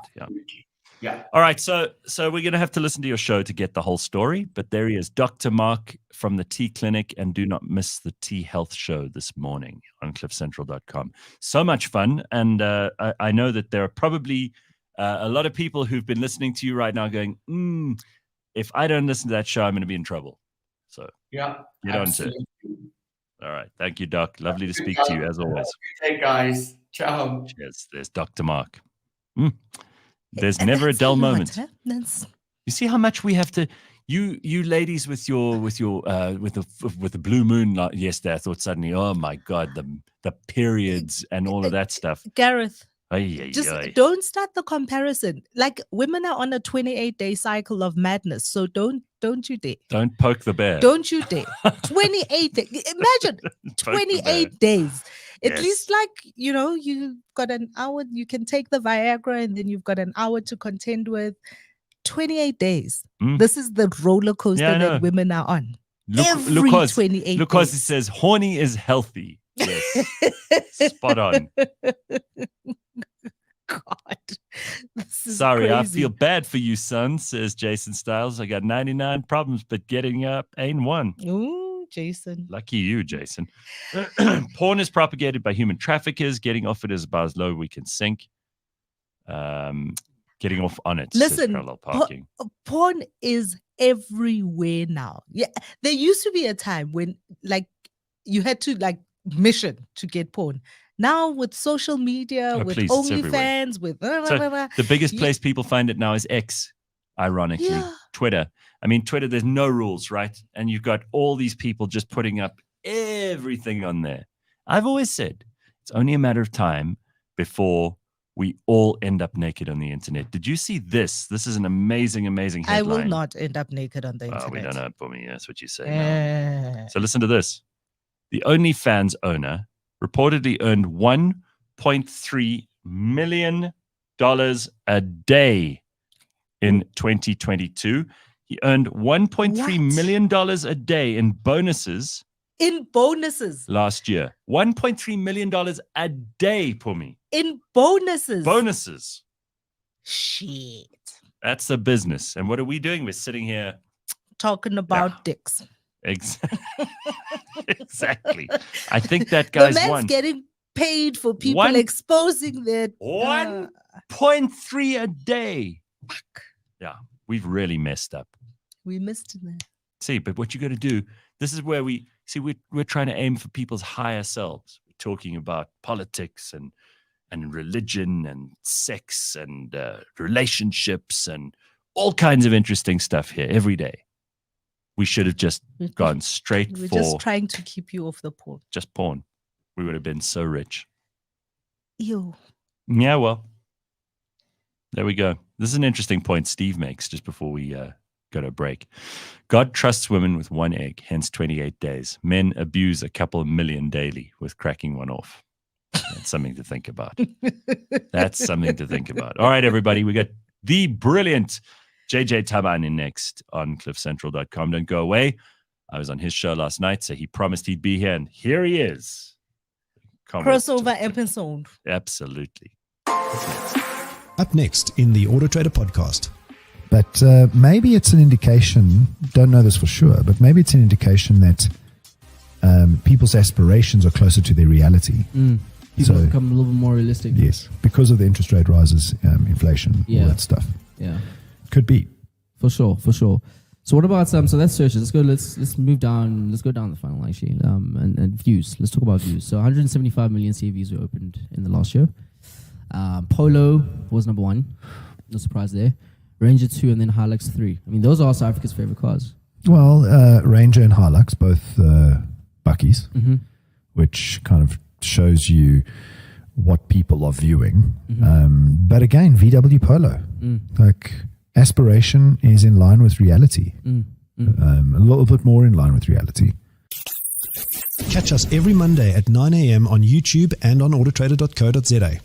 Yeah. All right. So we're going to have to listen to your show to get the whole story. But there he is, Dr. Mark from the T Clinic. And do not miss the T Health Show this morning on cliffcentral.com. So much fun. And I know that there are probably a lot of people who've been listening to you right now going, if I don't listen to that show, I'm going to be in trouble. So get on to it. All right. Thank you, Doc. Lovely to speak to you as always. Hey, guys. Ciao. Cheers. There's Dr. Mark. There's never a dull moment. You see how much we have to. You ladies with the blue moon yesterday. I thought suddenly, oh my God, the periods and all of that stuff. Gareth, don't start the comparison. Like, women are on a 28-day cycle of madness, so don't you dare. Don't poke the bear. Don't you dare. 28 days. Imagine 28 days. At least, like, you've got an hour. You can take the Viagra, and then you've got an hour to contend with. 28 days. This is the roller coaster that women are on. Every 28 days. Because it says horny is healthy. Yes. Spot on. God. Sorry, crazy. I feel bad for you, son, says Jason Styles. I got 99 problems, but getting up ain't one. Ooh, Jason. Lucky you, Jason. Porn is propagated by human traffickers. Getting off it is about as low we can sink. Getting off on it. Listen, parallel parking. Porn is everywhere now. Yeah, there used to be a time when, like, you had to mission to get porn. Now with social media, with OnlyFans, with the biggest place people find it now is X, ironically, Twitter. I mean, Twitter, there's no rules, right? And you've got all these people just putting up everything on there. I've always said it's only a matter of time before we all end up naked on the internet. Did you see this? This is an amazing, amazing headline. I will not end up naked on the internet. We don't know, Phumi. That's what you say. So listen to this. The OnlyFans owner reportedly earned $1.3 million a day in 2022. He earned $1.3 million a day in bonuses. In bonuses. Last year. $1.3 million a day, Phumi. In bonuses. Bonuses. Shit. That's the business. And what are we doing? We're sitting here talking about dicks. Exactly. I think that The guy's man's won. getting paid for people One- exposing their 1.3 a day. Yeah, we've really messed up. we missed that. See, but what you got to do, this is where we're trying to aim for people's higher selves. We're talking about politics and religion and sex and relationships and all kinds of interesting stuff here every day. We should have just gone straight We're for just trying to keep you off the porn. just porn. We would have been so rich. Ew. Yeah, well, there we go. This is an interesting point Steve makes just before we go to a break. God trusts women with one egg, hence 28 days. Men abuse a couple of million daily with cracking one off. That's something to think about. That's something to think about. All right, everybody, we got the brilliant JJ Tabani next on cliffcentral.com. Don't go away. I was on his show last night, so he promised he'd be here, and here he is. Crossover episode. Absolutely. Up next in the Auto Trader podcast. But maybe it's an indication, don't know this for sure, but maybe it's an indication that people's aspirations are closer to their reality. People become a little bit more realistic. Yes, because of the interest rate rises, inflation, all that stuff. Yeah. Could be. For sure. So what about so that's searches. Let's move down. Let's go down the funnel actually. And views. Let's talk about views. So 175 million CVs were opened in the last year. Polo was number 1. No surprise there. Ranger 2 and then Hilux 3. I mean, those are South Africa's favorite cars. Well, Ranger and Hilux, both buckies, which kind of shows you what people are viewing. But again, VW Polo, like aspiration is in line with reality, a little bit more in line with reality. Catch us every Monday at 9 a.m. on YouTube and on autotrader.co.za.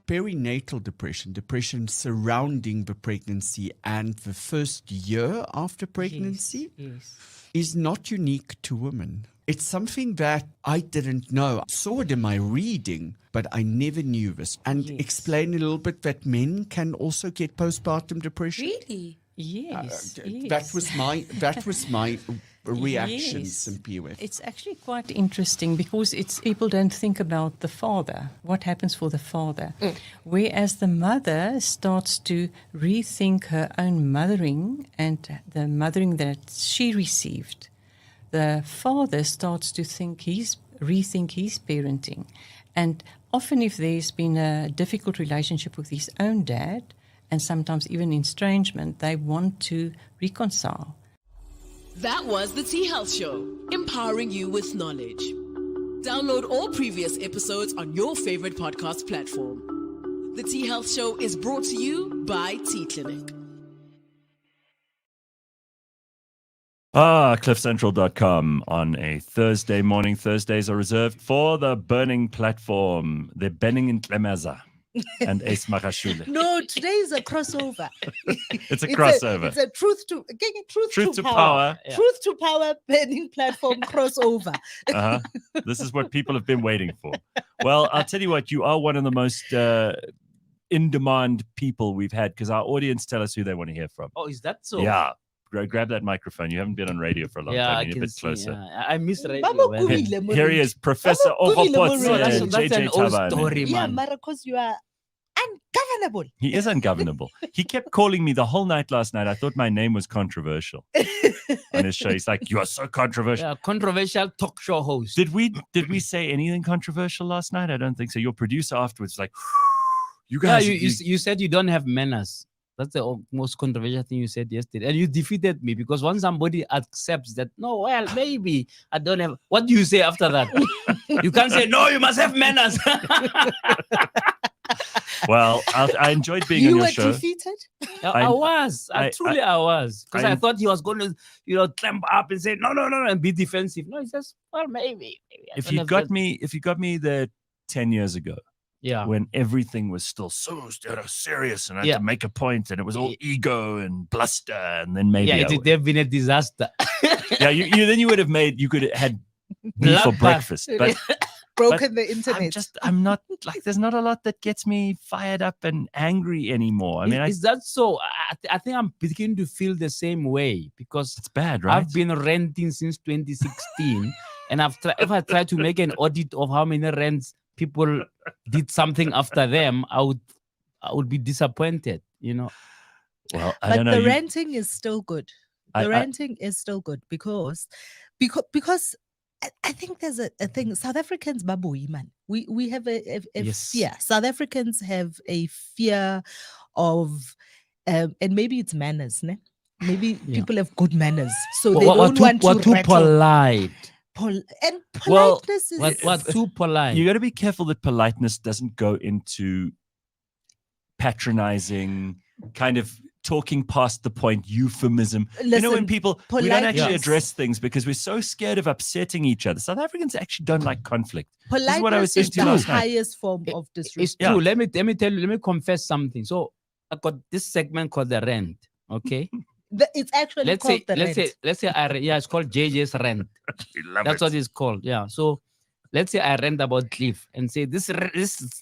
Perinatal depression surrounding the pregnancy and the first year after pregnancy is not unique to women. It's something that I didn't know. I saw it in my reading, but I never knew this. And explain a little bit that men can also get postpartum depression. Really? Yes. That was my reaction, Simpiwe. It's actually quite interesting because people don't think about the father, what happens for the father. Whereas the mother starts to rethink her own mothering and the mothering that she received. The father starts to rethink his parenting. And often if there's been a difficult relationship with his own dad, and sometimes even estrangement, they want to reconcile. That was the Tea Health Show, empowering you with knowledge. Download all previous episodes on your favorite podcast platform. The Tea Health Show is brought to you by Tea Clinic. CliffCentral.com on a Thursday morning. Thursdays are reserved for the burning platform, the Benning in Tlemeza. And Ace Magashule. No, today is a crossover. It's a crossover. It's a truth to power. Yeah. Truth to power burning platform crossover. This is what people have been waiting for. Well, I'll tell you what, you are one of the most in-demand people we've had because our audience tell us who they want to hear from. Oh, is that so? Yeah. Grab that microphone. You haven't been on radio for a long time. You need a bit closer. Yeah. I miss radio. Here he is, Professor Oropotse, That's JJ an old Tabane. story, Yeah, man. Mara, because you are ungovernable. He is ungovernable. He kept calling me the whole night last night. I thought my name was controversial on his show. He's like, "You are so controversial." Yeah, controversial talk show host. Did we say anything controversial last night? I don't think so. Your producer afterwards was like, "You Yeah, guys." you said you don't have manners. That's the most controversial thing you said yesterday. And you defeated me because once somebody accepts that, no, well, maybe I don't have. What do you say after that? You can't say, no, you must have manners. Well, I enjoyed being on You your were show. defeated? I was. I truly was. Because I I- thought he was going to, clamp up and say, no, and be defensive. No, it's just, well, maybe. I If don't you have got that- me, if you got me there 10 years ago, Yeah. when everything was still so serious and I had Yeah. to make a point and it was all ego and bluster, and then maybe Yeah, I it would would- have been a disaster. yeah, you would have you could have had me for Bloodbath. breakfast. But Broken the internet. I'm not like, there's not a lot that gets me fired up and angry anymore. I mean, Is that so? I think I'm beginning to feel the same way because it's bad, right? I've been renting since 2016, and if I try to make an audit of how many rents people did something after them, I would be disappointed. Well, I But don't know. the you- renting is still good. I- The I- renting is still good because I think there's a thing. South Africans, baboy man. We have a Yes. fear. South Africans have a fear of, and maybe it's manners, ne? Maybe Yeah. people have good manners, so they What don't want to too rattle. polite. And Well, politeness is What too polite. you got to be careful that politeness doesn't go into patronizing, kind of talking past the point, euphemism. You know, when Listen, people, we don't actually politeness- address things because we're so scared of upsetting each other. South Africans actually don't like conflict. This is what I was politeness saying is to you the last night. highest form of It's disrespect. Yeah. true. Let me tell you. Let me confess something. So I got this segment called the rent. Okay. It's actually let's called say the rent. it's called JJ's rent. We love That's it. what it's called. Yeah. So let's say I rant about Cliff and say this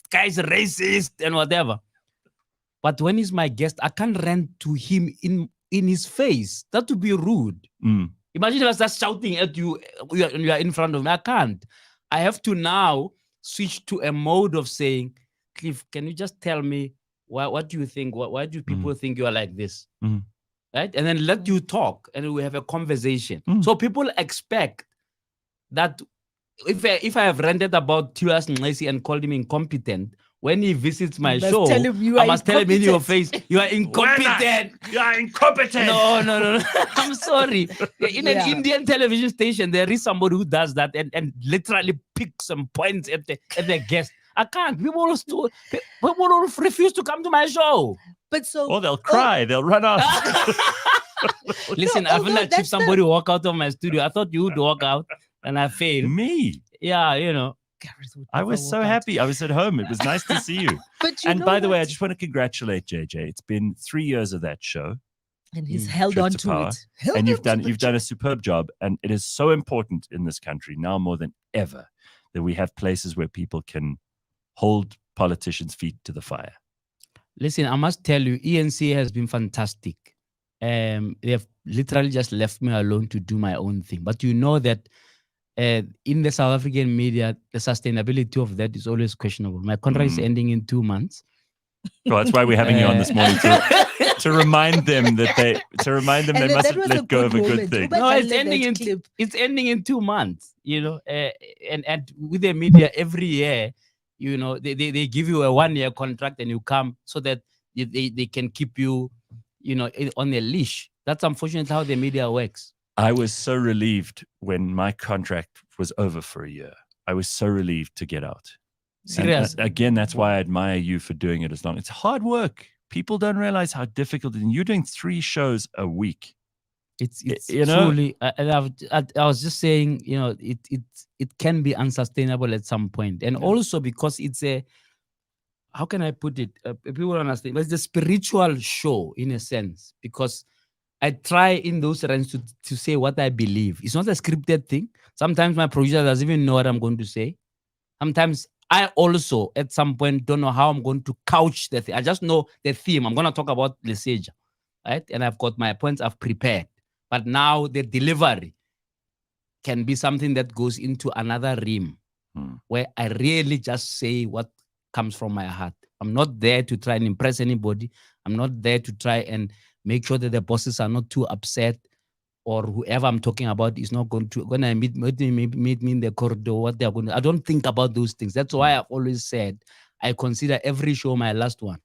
guy's racist and whatever. But when he's my guest, I can't rant to him in his face. That would be rude. Mm. Imagine if I was just shouting at you, you are in front of me. I can't. I have to now switch to a mode of saying, Cliff, can you just tell me what do you think? Why do people think you are like this? Mhm. Right? And then let you talk and we have a conversation. Mm. So people expect that if I have ranted about Tilas Ngesi and called him incompetent, when he visits my You must show, tell him you I are must tell him in your face, incompetent. you are incompetent. You are incompetent. No. I'm sorry. In an Yeah. Indian television station, there is somebody who does that and literally picks and points at the guest. I can't. People will refuse to come to my show. But so Or they'll cry. They'll run off. Listen, No, I feel although like if that's the- somebody walk out of my studio, I thought you would walk out and I failed. Me. Yeah, Gareth would I never was so walk out. happy. I was at home. It was nice to see you. But you And know by the way, I what? just want to congratulate JJ. It's been 3 years of that show, And he's held Trip on to to power. it. Held and on to you've done a superb job. And it is so important in this country now more than ever that we have places where people can hold politicians' feet to the fire. Listen, I must tell you, ENC has been fantastic. They have literally just left me alone to do my own thing. But you know that in the South African media, the sustainability of that is always questionable. My contract is ending in 2 months. Well, that's why we're having you on this morning to remind them that they And they that mustn't was a let go of a good moment. thing. Uba No, it's Dlale, ending that in clip. it's ending in 2 months. And with the media every year, they give you a 1-year contract and you come so that they can keep you, on a leash. That's unfortunately how the media works. I was so relieved when my contract was over for a year. I was so relieved to get out. And, Serious. again, that's why I admire you for doing it as long. It's hard work. People don't realize how difficult it is. You're doing 3 shows a week. It's you know- truly. I was just saying, it can be unsustainable at some point, and also because it's a. How can I put it? People don't understand, but it's a spiritual show in a sense because I try in those runs to say what I believe. It's not a scripted thing. Sometimes my producer doesn't even know what I'm going to say. Sometimes I also, at some point, don't know how I'm going to couch the thing. I just know the theme. I'm going to talk about Leseja, right? And I've got my points I've prepared. But now the delivery can be something that goes into another realm where I really just say what comes from my heart. I'm not there to try and impress anybody. I'm not there to try and make sure that the bosses are not too upset, or whoever I'm talking about is not going to, when I meet me in the corridor, what they're going to, I don't think about those things. That's why I've always said I consider every show my last one,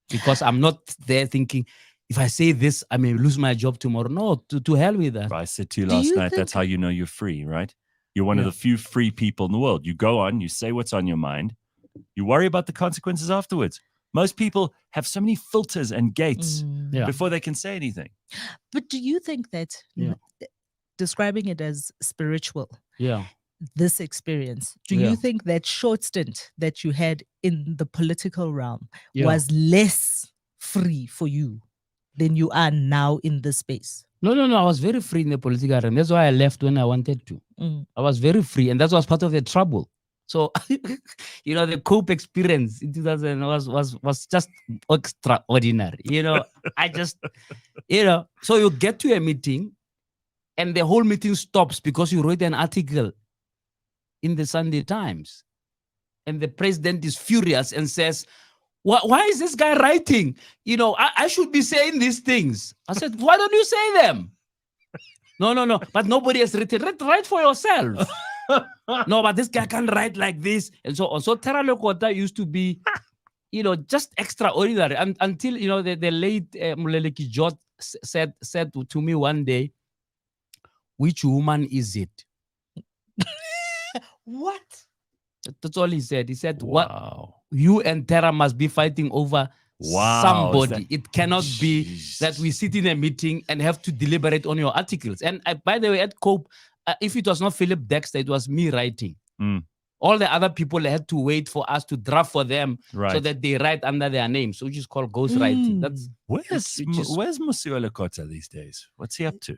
because I'm not there thinking, if I say this, I may lose my job tomorrow. No, to hell with that. I said to you last night, that's how you know you're free, right? You're one of the few free people in the world. You go on, you say what's on your mind, you worry about the consequences afterwards. Most people have so many filters and gates before they can say anything. But do you think that describing it as spiritual, this experience, do you think that short stint that you had in the political realm was less free for you than you are now in this space? No. I was very free in the political realm. That's why I left when I wanted to. I was very free, and that was part of the trouble. So, the COPE experience in 2000 was just extraordinary. I just, so you get to a meeting and the whole meeting stops because you wrote an article in the Sunday Times. And the president is furious and says, why is this guy writing? I should be saying these things. I said, why don't you say them? No, but nobody has written. Write for yourself. No, but this guy can't write like this. And so on. So Terra Lokota used to be, just extraordinary. Until, the late Muleleki George said to me one day, which woman is it? What? That's all he said. He said, wow. What you and Terra must be fighting over somebody. It cannot be that we sit in a meeting and have to deliberate on your articles. And by the way, at COPE, if it was not Philip Dexter, it was me writing. All the other people had to wait for us to draft for them so that they write under their names, which is called ghostwriting. Where's Musiela Kota these days? What's he up to?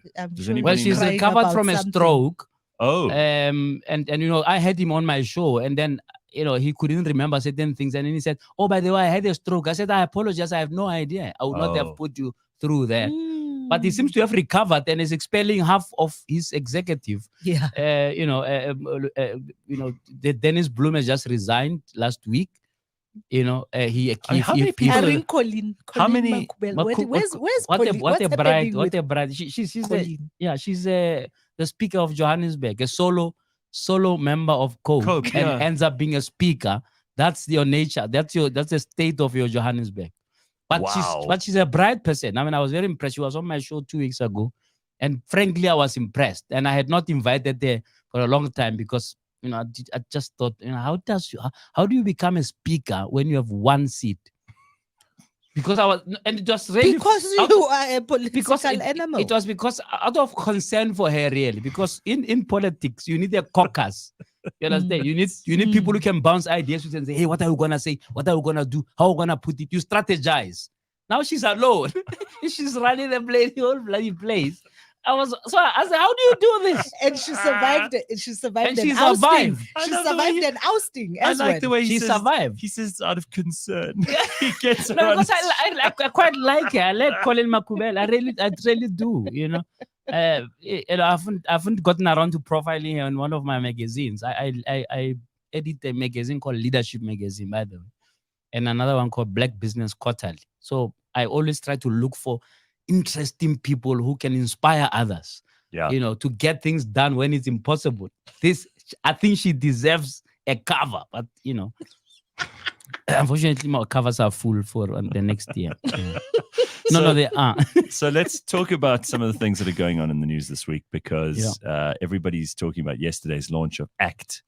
Well, she's recovered from a stroke. Oh. And I had him on my show, and then he couldn't remember certain things, and then he said, "Oh, by the way, I had a stroke." I said, "I apologize. I have no idea. I would not have put you through that." But he seems to have recovered and is expelling half of his executive. Yeah. Dennis Bloom has just resigned last week. How many people? How many? Where's Colleen? What a bride! What a bride! She's the speaker of Johannesburg, a solo member of COPE, and ends up being a speaker. That's your nature. That's the state of your Johannesburg. But she's a bright person. I mean, I was very impressed. She was on my show 2 weeks ago, and frankly, I was impressed. And I had not invited her for a long time because I just thought, how do you become a speaker when you have one seat? Because it was really because you are a political animal. It was because out of concern for her, really. Because in politics, you need a caucus. You understand? You need people who can bounce ideas and say, "Hey, what are we gonna say? What are we gonna do? How are we gonna put it?" You strategize. Now she's alone. She's running the whole bloody place. I said, how do you do this? And she survived it. She survived and an she ousting. survived. She survived an ousting as well. The way she survived. He says out of concern. He gets because I quite like her. I like Colin Makubel. I really do. I haven't gotten around to profiling her in one of my magazines. I edit a magazine called Leadership Magazine, by the way, and another one called Black Business Quarterly. So I always try to look for interesting people who can inspire others, to get things done when it's impossible. I think she deserves a cover, but unfortunately my covers are full for the next year. No, they aren't. So let's talk about some of the things that are going on in the news this week, because everybody's talking about yesterday's launch of ACT,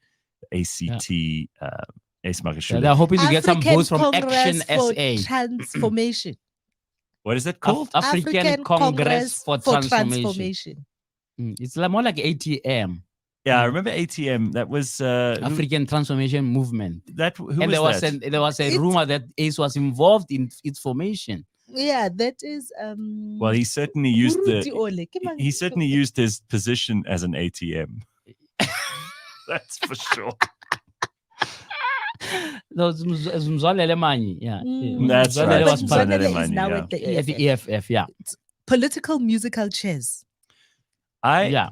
ACT, Ace Magashule. They're hoping to get some votes from Congress Action for SA. Transformation. What is it called? African Congress for Transformation. It's more like ATM. Yeah, I remember ATM. That was African Transformation Movement. There was a rumor that Ace was involved in its formation. Yeah, that is. Well, he certainly used his position as an ATM. That's for sure. No, Zumzwalele Manyi, yeah. That's right. But Zumzwalele is now at the EFF, yeah. Political musical chairs.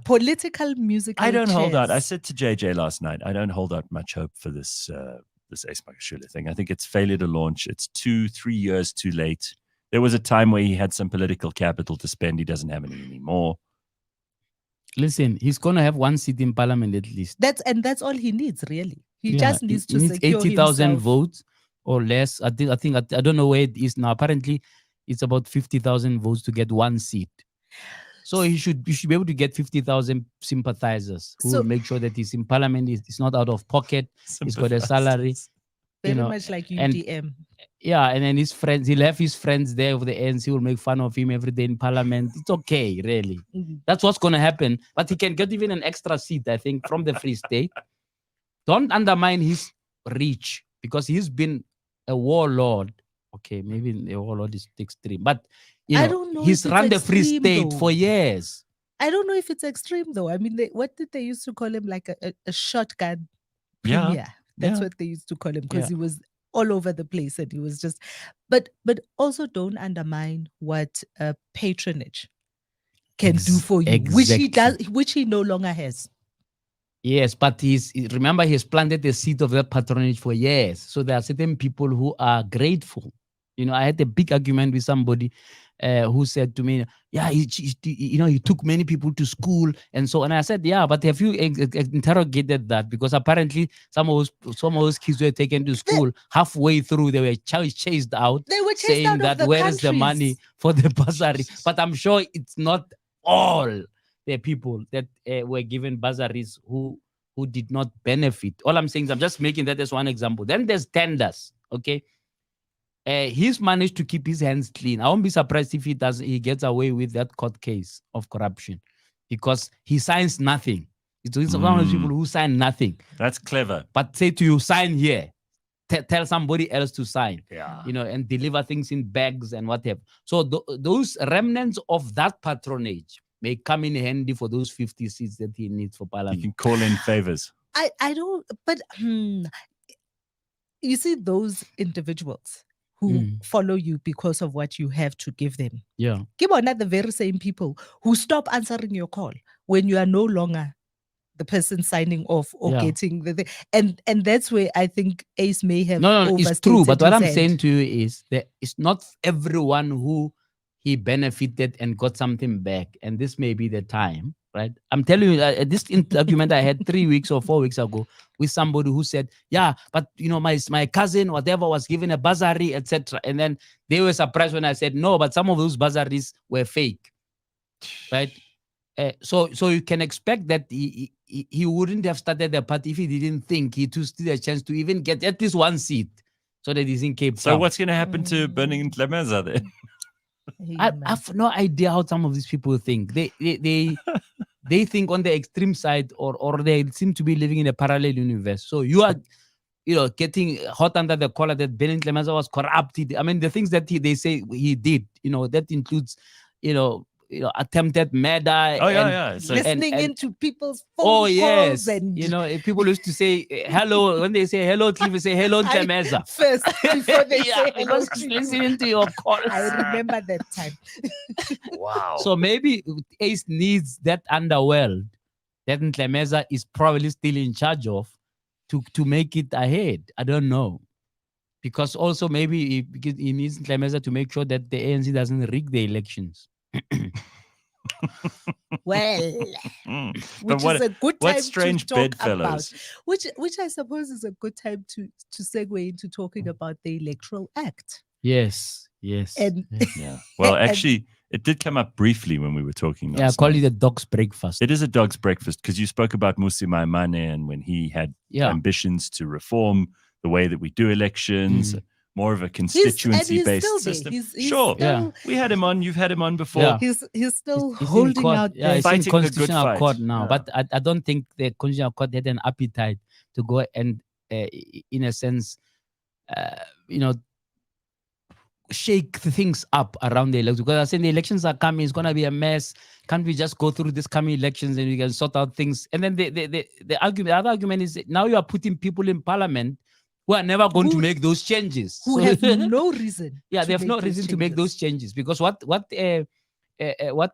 Political musical I don't hold chairs. out. I said to JJ last night, I don't hold out much hope for this this Ace Magashule thing. I think it's failure to launch. It's 2-3 years too late. There was a time where he had some political capital to spend. He doesn't have any anymore. Listen, he's going to have one seat in parliament at least. That's all he needs, really. He just needs to he needs secure 80,000 himself. votes or less. I don't know where it is now. Apparently, it's about 50,000 votes to get one seat. So you should be able to get 50,000 sympathizers who will make sure that he's in parliament. He's not out of pocket. He's got a salary. Very much like UDM. And then his friends, he'll have his friends there over the ends. He will make fun of him every day in parliament. It's okay, really. That's what's going to happen. But he can get even an extra seat, I think, from the Free State. Don't undermine his reach because he's been a warlord. Okay, maybe a warlord is extreme. But, I don't know he's if run it's the Free extreme, State though. for years. I don't know if it's extreme, though. I mean, what did they used to call him? Like a shotgun Yeah. premier. That's Yeah. what they used to call him because Yeah. he was all over the place and he was just. But also don't undermine what patronage can do for you, which he no longer has. Yes, but remember he's planted the seed of that patronage for years. So there are certain people who are grateful. I had a big argument with somebody who said to me, yeah, he took many people to school and so on. And I said, yeah, but have you interrogated that? Because apparently some of those kids were taken to school. Halfway through, they were chased out. They were chased saying out of that the where is the countries. money for the bursary? But I'm sure it's not all the people that were given bursaries who did not benefit. All I'm saying is I'm just making that as one example. Then there's tenders, okay? He's managed to keep his hands clean. I won't be surprised if he gets away with that court case of corruption because he signs nothing. He's one of those people who sign nothing. That's clever. But say to you, sign here. Tell somebody else to sign. Yeah. And deliver things in bags and whatever. So those remnants of that patronage may come in handy for those 50 seats that he needs for parliament. You can call in favors. I don't, but you see those individuals who follow you because of what you have to give them. Yeah. Give on the very same people who stop answering your call when you are no longer the person signing off or getting the thing. And that's where I think Ace may have it's true. But what I'm his saying hand. to you is that it's not everyone who he benefited and got something back. And this may be the time, right? I'm telling you, this argument I had 3 weeks or 4 weeks ago with somebody who said, yeah, but my cousin, whatever, was given a bursary, etc. And then they were surprised when I said, no, but some of those bursaries were fake, right? So you can expect that he wouldn't have started the party if he didn't think he stood a chance to even get at least one seat so that he's in Cape Town. So what's going to happen to Burning Lemeza then? I have no idea how some of these people think. They think on the extreme side, or they seem to be living in a parallel universe. So you are, getting hot under the collar that Benin Clemenza was corrupted. I mean, the things that they say he did, that includes, attempted murder. Oh, yeah. So, listening into people's phone calls. And people used to say hello. When they say hello, Cliff, say hello, Clemeza. First, before they say hello, listening to your calls. I remember that time. Wow. So maybe Ace needs that underworld that Clemeza is probably still in charge of to make it ahead. I don't know. Because also maybe he needs Clemeza to make sure that the ANC doesn't rig the elections. Well, But which is a good time strange to talk bedfellows. about, which I suppose is a good time to segue into talking about the Electoral Act. Yes. And Yeah. Well, actually, it did come up briefly when we were talking. I call it a dog's breakfast. It is a dog's breakfast because you spoke about Musi Maimane and when he had ambitions to reform the way that we do elections. More of a constituency-based system. We had him on. You've had him on before. Yeah. He's still holding out. He's fighting in Constitutional the good Court fight. now. But I don't think the Constitutional Court had an appetite to go and, in a sense, shake things up around the elections. Because I said the elections are coming. It's going to be a mess. Can't we just go through these coming elections and we can sort out things? And then the other argument is now you are putting people in parliament who are never going to make those changes. Who have no reason. Yeah, they have no reason to make those changes because what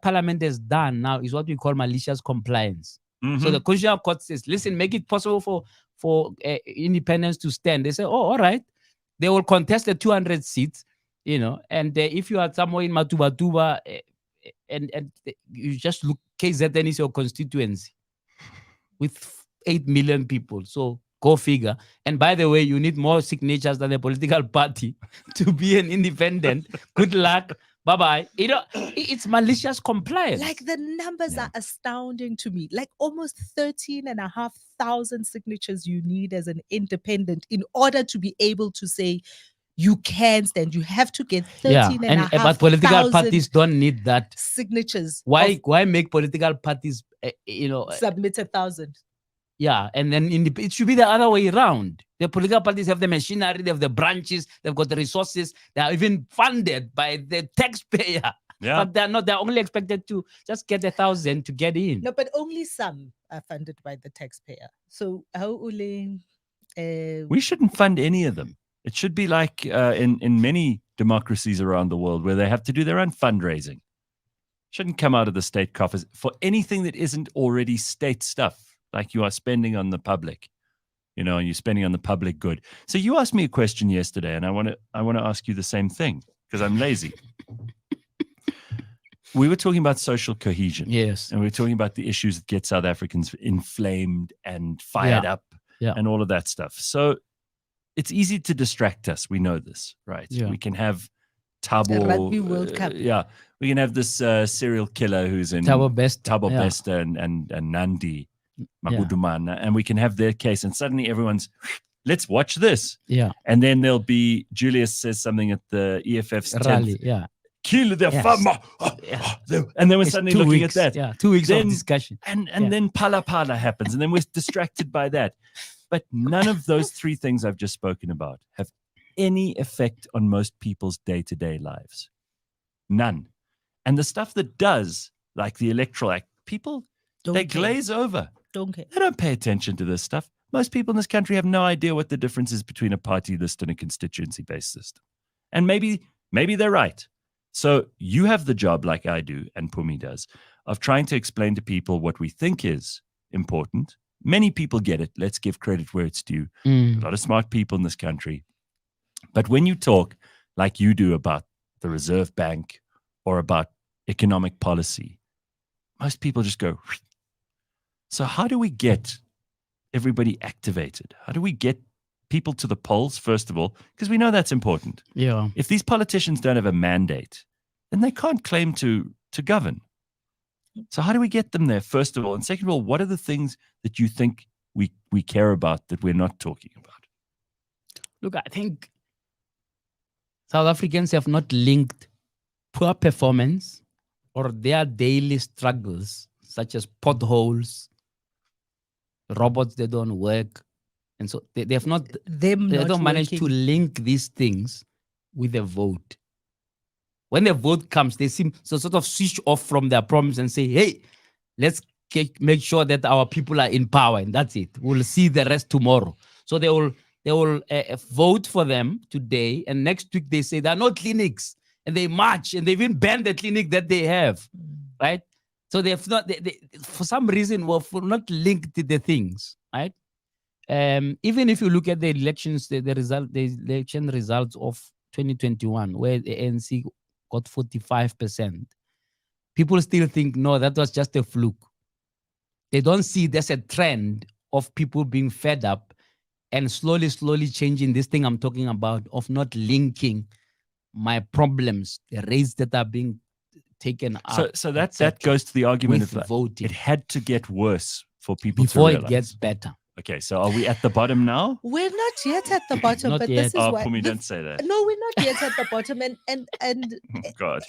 Parliament has done now is what we call malicious compliance. So the Constitutional Court says, listen, make it possible for independence to stand. They say, oh, all right. They will contest the 200 seats, and if you are somewhere in Matuba, and you just look, KZN is your constituency with 8 million people. So go figure. And by the way, you need more signatures than a political party to be an independent. Good luck. Bye-bye. It's malicious compliance. Like the numbers are astounding to me. Like almost 13,500 signatures you need as an independent in order to be able to say you can stand. You have to get 13,500 but political parties don't need that signatures. Why make political parties, submit 1,000? Yeah, and then it should be the other way around. The political parties have the machinery, they have the branches, they've got the resources, they are even funded by the taxpayer. Yeah. But they're only expected to just get 1,000 to get in. No, but only some are funded by the taxpayer. So how we shouldn't fund any of them. It should be like in many democracies around the world where they have to do their own fundraising. Shouldn't come out of the state coffers for anything that isn't already state stuff. Like you are spending on the public, and you're spending on the public good. So you asked me a question yesterday, and I want to ask you the same thing because I'm lazy. We were talking about social cohesion, yes, and we were talking about the issues that get South Africans inflamed and fired up, and all of that stuff. So it's easy to distract us. We know this, right? Yeah. We can have Thabo, Rugby World Cup. We can have this serial killer who's in Thabo Bester and Nandi. Magudumana, and we can have their case, and suddenly everyone's, let's watch this. Yeah. And then there'll be, Julius says something at the EFF's rally. 10th, Yeah. Kill the farmer. And then we're suddenly looking at that. Yeah, 2 weeks of discussion. And then Palapala happens, and then we're distracted by that. But none of those three things I've just spoken about have any effect on most people's day-to-day lives. None. And the stuff that does, like the Electoral Act, people, they glaze over. Don't care. They don't pay attention to this stuff. Most people in this country have no idea what the difference is between a party list and a constituency-based system. And maybe they're right. So you have the job, like I do and Phumi does, of trying to explain to people what we think is important. Many people get it. Let's give credit where it's due. A lot of smart people in this country. But when you talk like you do about the Reserve Bank or about economic policy, most people just go. So how do we get everybody activated? How do we get people to the polls, first of all? Because we know that's important. Yeah. If these politicians don't have a mandate, then they can't claim to govern. So how do we get them there, first of all? And second of all, what are the things that you think we care about that we're not talking about? Look, I think South Africans have not linked poor performance or their daily struggles, such as potholes, robots that don't work, and so they have not managed to link these things with a vote. When the vote comes, they seem to sort of switch off from their promise and say, hey, let's make sure that our people are in power, and that's it. We'll see the rest tomorrow. So they will vote for them today, and next week they say there are no clinics, and they march, and they even ban the clinic that they have, right? So they have not, for some reason, not linked to the things, right? Even if you look at the elections, the election results of 2021, where the ANC got 45%, people still think, no, that was just a fluke. They don't see there's a trend of people being fed up and slowly changing this thing I'm talking about of not linking my problems, the rates that are being taken out. So that goes to the argument of voting. It had to get worse for people before to it gets better. Okay, so are we at the bottom now? We're not yet at the bottom, Not but yet. this is why. Phumi, don't say that. No, we're not yet at the bottom, and God.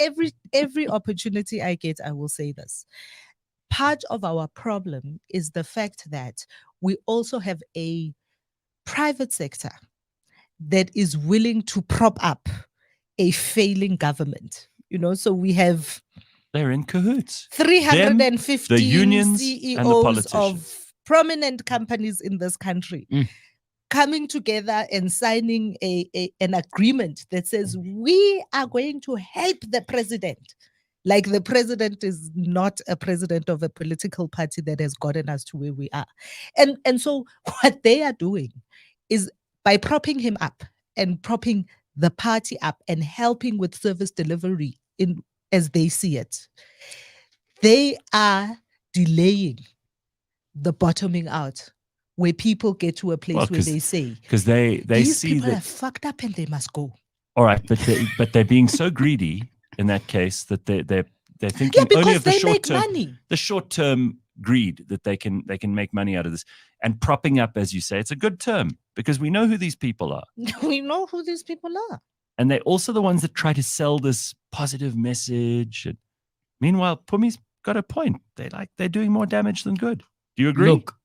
every opportunity I get, I will say this. Part of our problem is the fact that we also have a private sector that is willing to prop up a failing government. So we have They're in cahoots. 350 the unions CEOs and the politicians. of prominent companies in this country coming together and signing an agreement that says we are going to help the president Like the president is not a president of a political party that has gotten us to where we are. And so what they are doing is by propping him up and propping the party up and helping with service delivery in as they see it, they are delaying the bottoming out where people get to a place where they say, because they these see people that. are fucked up and they must go. All right, but they're being so greedy in that case that they're thinking only because of the they short make term, money. the short term greed that they can make money out of this, and propping up, as you say, it's a good term because we know who these people are, We know who these people are. and they're also the ones that try to sell this positive message. And meanwhile, Pumi's got a point. They're doing more damage than good. Do you agree? Look,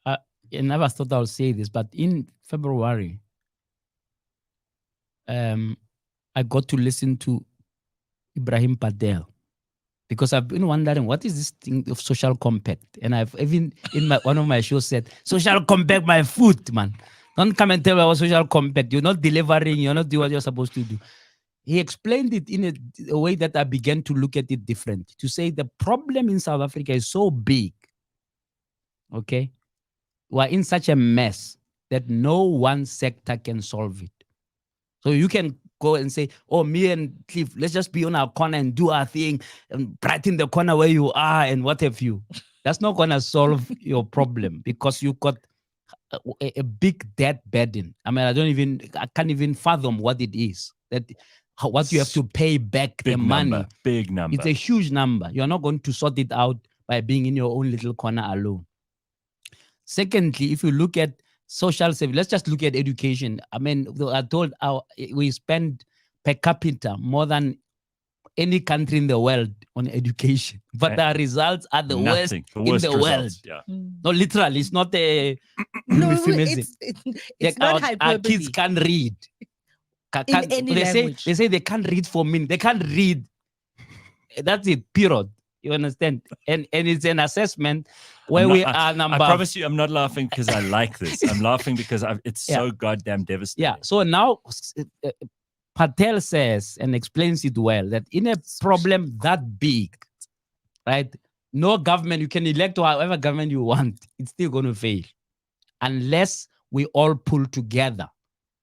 I never thought I would say this, but in February, I got to listen to Ibrahim Patel because I've been wondering what is this thing of social compact, and I've even in one of my shows said social compact my foot, man. Don't come and tell me about social compact. You're not delivering. You're not doing what you're supposed to do. He explained it in a way that I began to look at it different. To say the problem in South Africa is so big. Okay, we're in such a mess that no one sector can solve it. So you can go and say, oh, me and Cliff, let's just be on our corner and do our thing and brighten the corner where you are and what have you. That's not going to solve your problem because you've got a big debt burden. I mean, I can't even fathom what it is. What you have to pay back the money. Big number. It's a huge number. You're not going to sort it out by being in your own little corner alone. Secondly, if you look at social service, let's just look at education. I mean, I told we spend per capita more than any country in the world on education, but the results are the worst in the world. Yeah. No, literally, it's not a euphemism. It's not hyperbole. Our kids can't read. In any language. They say they can't read for minutes. They can't read. That's it, period. You understand? And it's an assessment where we are number. I promise you, I'm not laughing because I like this. I'm laughing because it's so goddamn devastating. Yeah. So now Patel says and explains it well that in a problem that big, right? No government, you can elect however government you want, it's still going to fail unless we all pull together,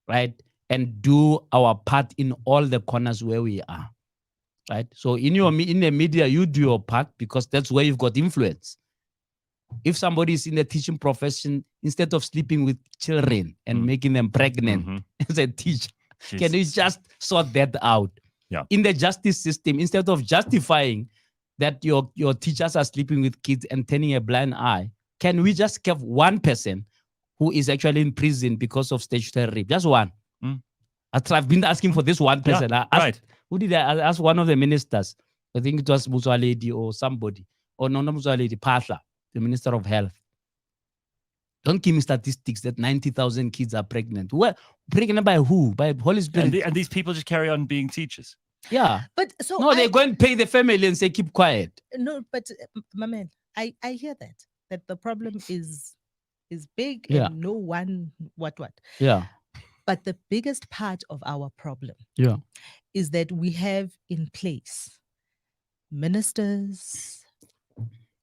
right? And do our part in all the corners where we are. Right. So in the media, you do your part because that's where you've got influence. If somebody is in the teaching profession, instead of sleeping with children and making them pregnant as a teacher, can you just sort that out? Yeah. In the justice system, instead of justifying that your teachers are sleeping with kids and turning a blind eye, can we just have one person who is actually in prison because of statutory rape? Just one. I've been asking for this one person. Yeah, right. Who did I ask? One of the ministers. I think it was Muzwaledi or somebody. Or no, not Muzwaledi, Pasha, the Minister of Health. Don't give me statistics that 90,000 kids are pregnant. Well, pregnant by who? By Holy Spirit. And these people just carry on being teachers. Yeah. But so no, they go and pay the family and say, keep quiet. No, but my man, I hear that the problem is big and no one what. Yeah. But the biggest part of our problem is that we have in place ministers,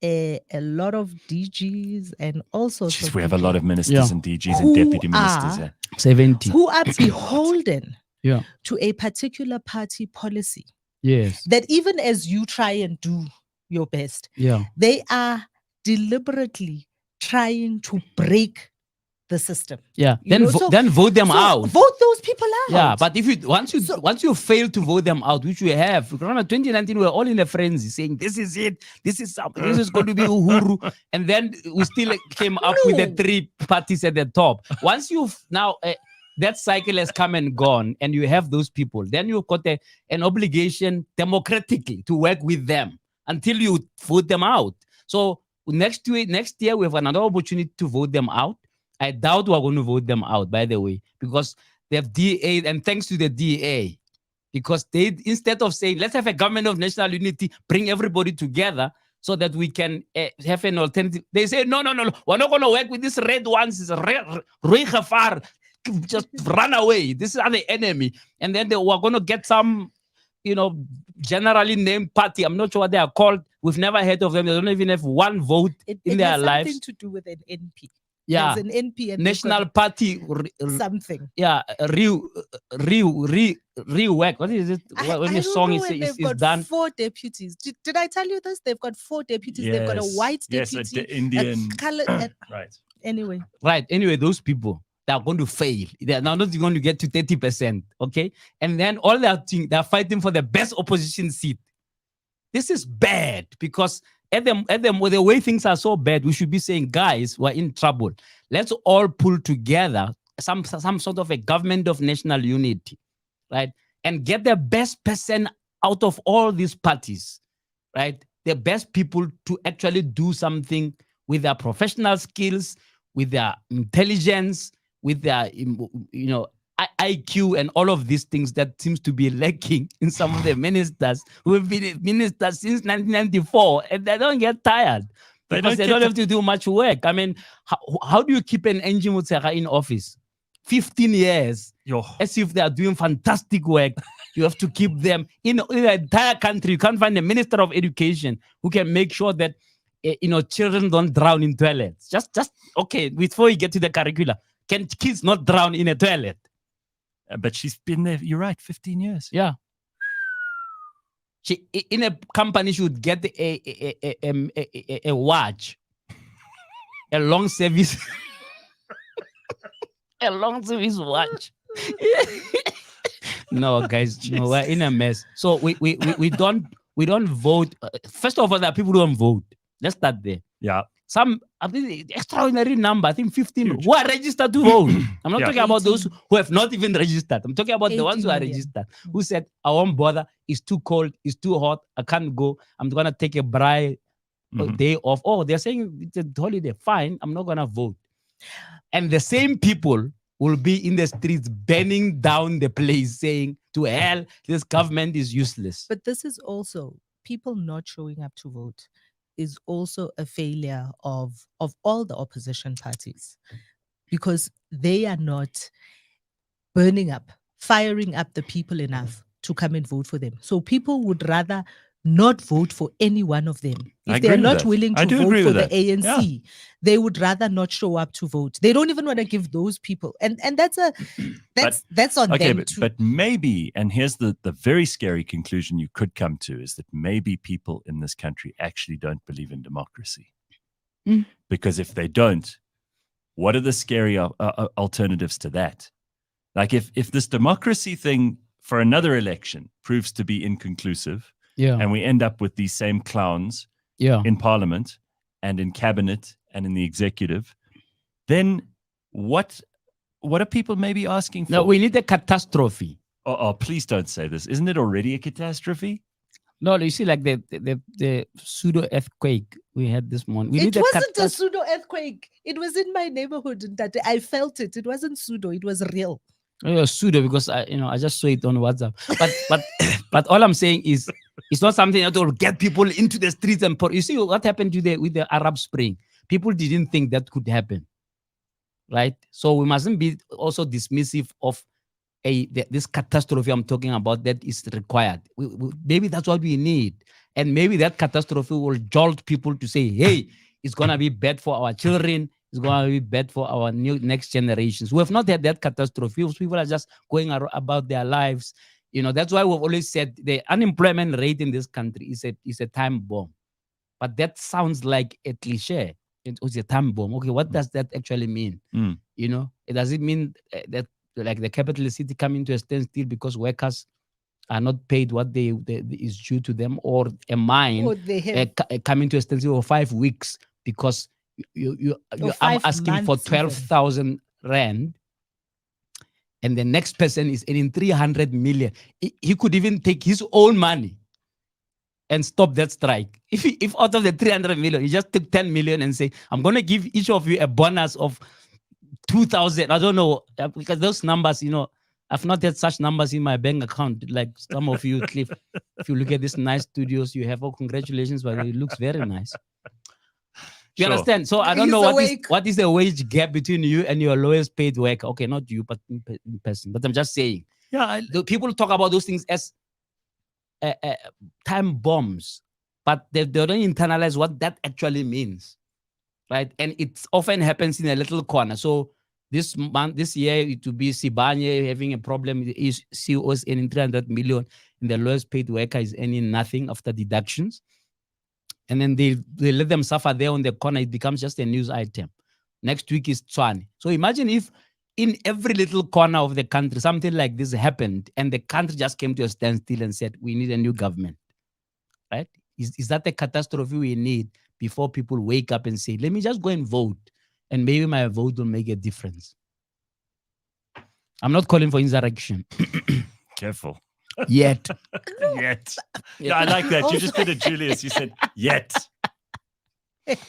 a lot of DGs, and also we have a lot of ministers and DGs and deputy ministers. 70. Who are beholden Yeah. to a particular party policy. Yes. That even as you try and do your best, Yeah. they are deliberately trying to break the system. Yeah. You know, Then vote them out. Vote those people out. Yeah, but if you once you fail to vote them out, which we have, remember 2019, we were all in a frenzy saying this is it, this is going to be Uhuru, and then we still came up with the three parties at the top. Once you've now that cycle has come and gone, and you have those people, then you've got an obligation democratically to work with them until you vote them out. So next year we have another opportunity to vote them out. I doubt we're going to vote them out, by the way, because they have DA, and thanks to the DA, because they, instead of saying, let's have a government of national unity, bring everybody together so that we can have an alternative. They say, no, we're not going to work with these red ones. It's just run away. This is the enemy. And then we're going to get some generally named party. I'm not sure what they are called. We've never heard of them. They don't even have one vote in their has lives. something to do with an NP. Yeah, there's an NP and National Party. Something. Yeah, rework. What is it? When the song is done. 4 deputies. Did I tell you this? They've got 4 deputies. They've got a white deputy, Indian. a color. Right. Anyway. Right. Anyway, those people, they are going to fail. They are now not going to get to 30%. Okay. And then all they are fighting for the best opposition seat. This is bad because with the way things are so bad, we should be saying, guys, we're in trouble. Let's all pull together some sort of a government of national unity, right? And get the best person out of all these parties, right? The best people to actually do something with their professional skills, with their intelligence, with their, IQ and all of these things that seems to be lacking in some of the ministers who have been ministers since 1994, and they don't get tired because they don't have to do much work. I mean, how do you keep an engine in office? 15 years, as if they are doing fantastic work. You have to keep them in the entire country. You can't find a minister of education who can make sure that children don't drown in toilets. Just okay. Before you get to the curricula, can kids not drown in a toilet? But she's been there. You're right, 15 years. Yeah. She in a company should get a watch, a long service, a long service watch. No, guys, no, we're in a mess. So we don't vote. First of all, there are people who don't vote. Let's start there. Yeah. Some extraordinary number, I think 15 who are registered to vote. I'm not talking about those who have not even registered. I'm talking about the ones who are registered, who said, I won't bother, it's too cold, it's too hot, I can't go, I'm going to take a day off. Oh, they're saying it's a holiday, fine, I'm not going to vote. And the same people will be in the streets burning down the place saying, to hell, this government is useless. But this is also people not showing up to vote is also a failure of all the opposition parties, because they are not firing up the people enough to come and vote for them. So people would rather not vote for any one of them. If they're not willing to vote for the ANC, they would rather not show up to vote. They don't even want to give those people. And that's on them too. But maybe, and here's the very scary conclusion you could come to, is that maybe people in this country actually don't believe in democracy. Because if they don't, what are the scary alternatives to that? Like if this democracy thing for another election proves to be inconclusive, and we end up with these same clowns in parliament and in cabinet and in the executive, then what are people maybe asking for? No, we need a catastrophe. Oh, please don't say this. Isn't it already a catastrophe? No, you see, like the pseudo earthquake we had this morning. It wasn't a pseudo earthquake. It was in my neighborhood. That I felt it. It wasn't pseudo. It was real. It was pseudo because I just saw it on WhatsApp. But all I'm saying is it's not something that will get people into the streets and you see what happened with the Arab Spring. People didn't think that could happen, right? So we mustn't be also dismissive of this catastrophe I'm talking about that is required. Maybe that's what we need, and maybe that catastrophe will jolt people to say, "Hey, it's gonna be bad for our children. It's going to be bad for our next generations." We have not had that catastrophe. People are just going about their lives. That's why we've always said the unemployment rate in this country is a time bomb. But that sounds like a cliche. It's a time bomb. Okay, what does that actually mean? Does it mean that like the capital city coming to a standstill because workers are not paid what is due to them, or a mine coming to a standstill for 5 weeks because I'm asking for 12,000 rand, and the next person is earning 300 million. He could even take his own money and stop that strike. If out of the 300 million, he just took 10 million and say, I'm going to give each of you a bonus of 2,000. I don't know, because those numbers, I've not had such numbers in my bank account like some of you, Cliff. If you look at these nice studios you have, congratulations, but it looks very nice. You understand? So I don't know what is the wage gap between you and your lowest paid worker. Okay, not you, but in person. But I'm just saying. Yeah. People talk about those things as time bombs, but they don't internalize what that actually means, right? And it often happens in a little corner. So this year, it will be Sibanye having a problem. His CEO is earning 300 million, and the lowest paid worker is earning nothing after deductions. And then they let them suffer there on the corner. It becomes just a news item. Next week is Tswane. So imagine if in every little corner of the country, something like this happened, and the country just came to a standstill and said, we need a new government, right? Is that the catastrophe we need before people wake up and say, let me just go and vote, and maybe my vote will make a difference? I'm not calling for insurrection. Careful. Yet. Yet. Yeah, I like that. You just did it, Julius. You said, yet.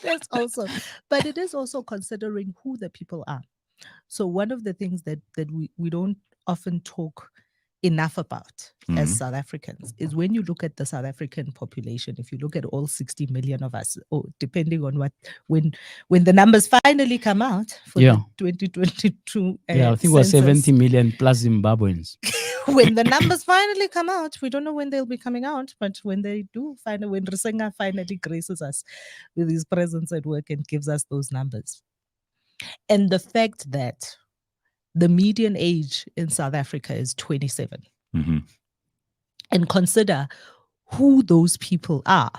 That's also, but it is also considering who the people are. So one of the things that we don't often talk enough about as South Africans is when you look at the South African population, if you look at all 60 million of us, or depending on when the numbers finally come out for the 2022 I think it was 70 million plus Zimbabweans. When the numbers finally come out, we don't know when they'll be coming out, but when they do, when Risenga finally graces us with his presence at work and gives us those numbers. And the fact that the median age in South Africa is 27. And consider who those people are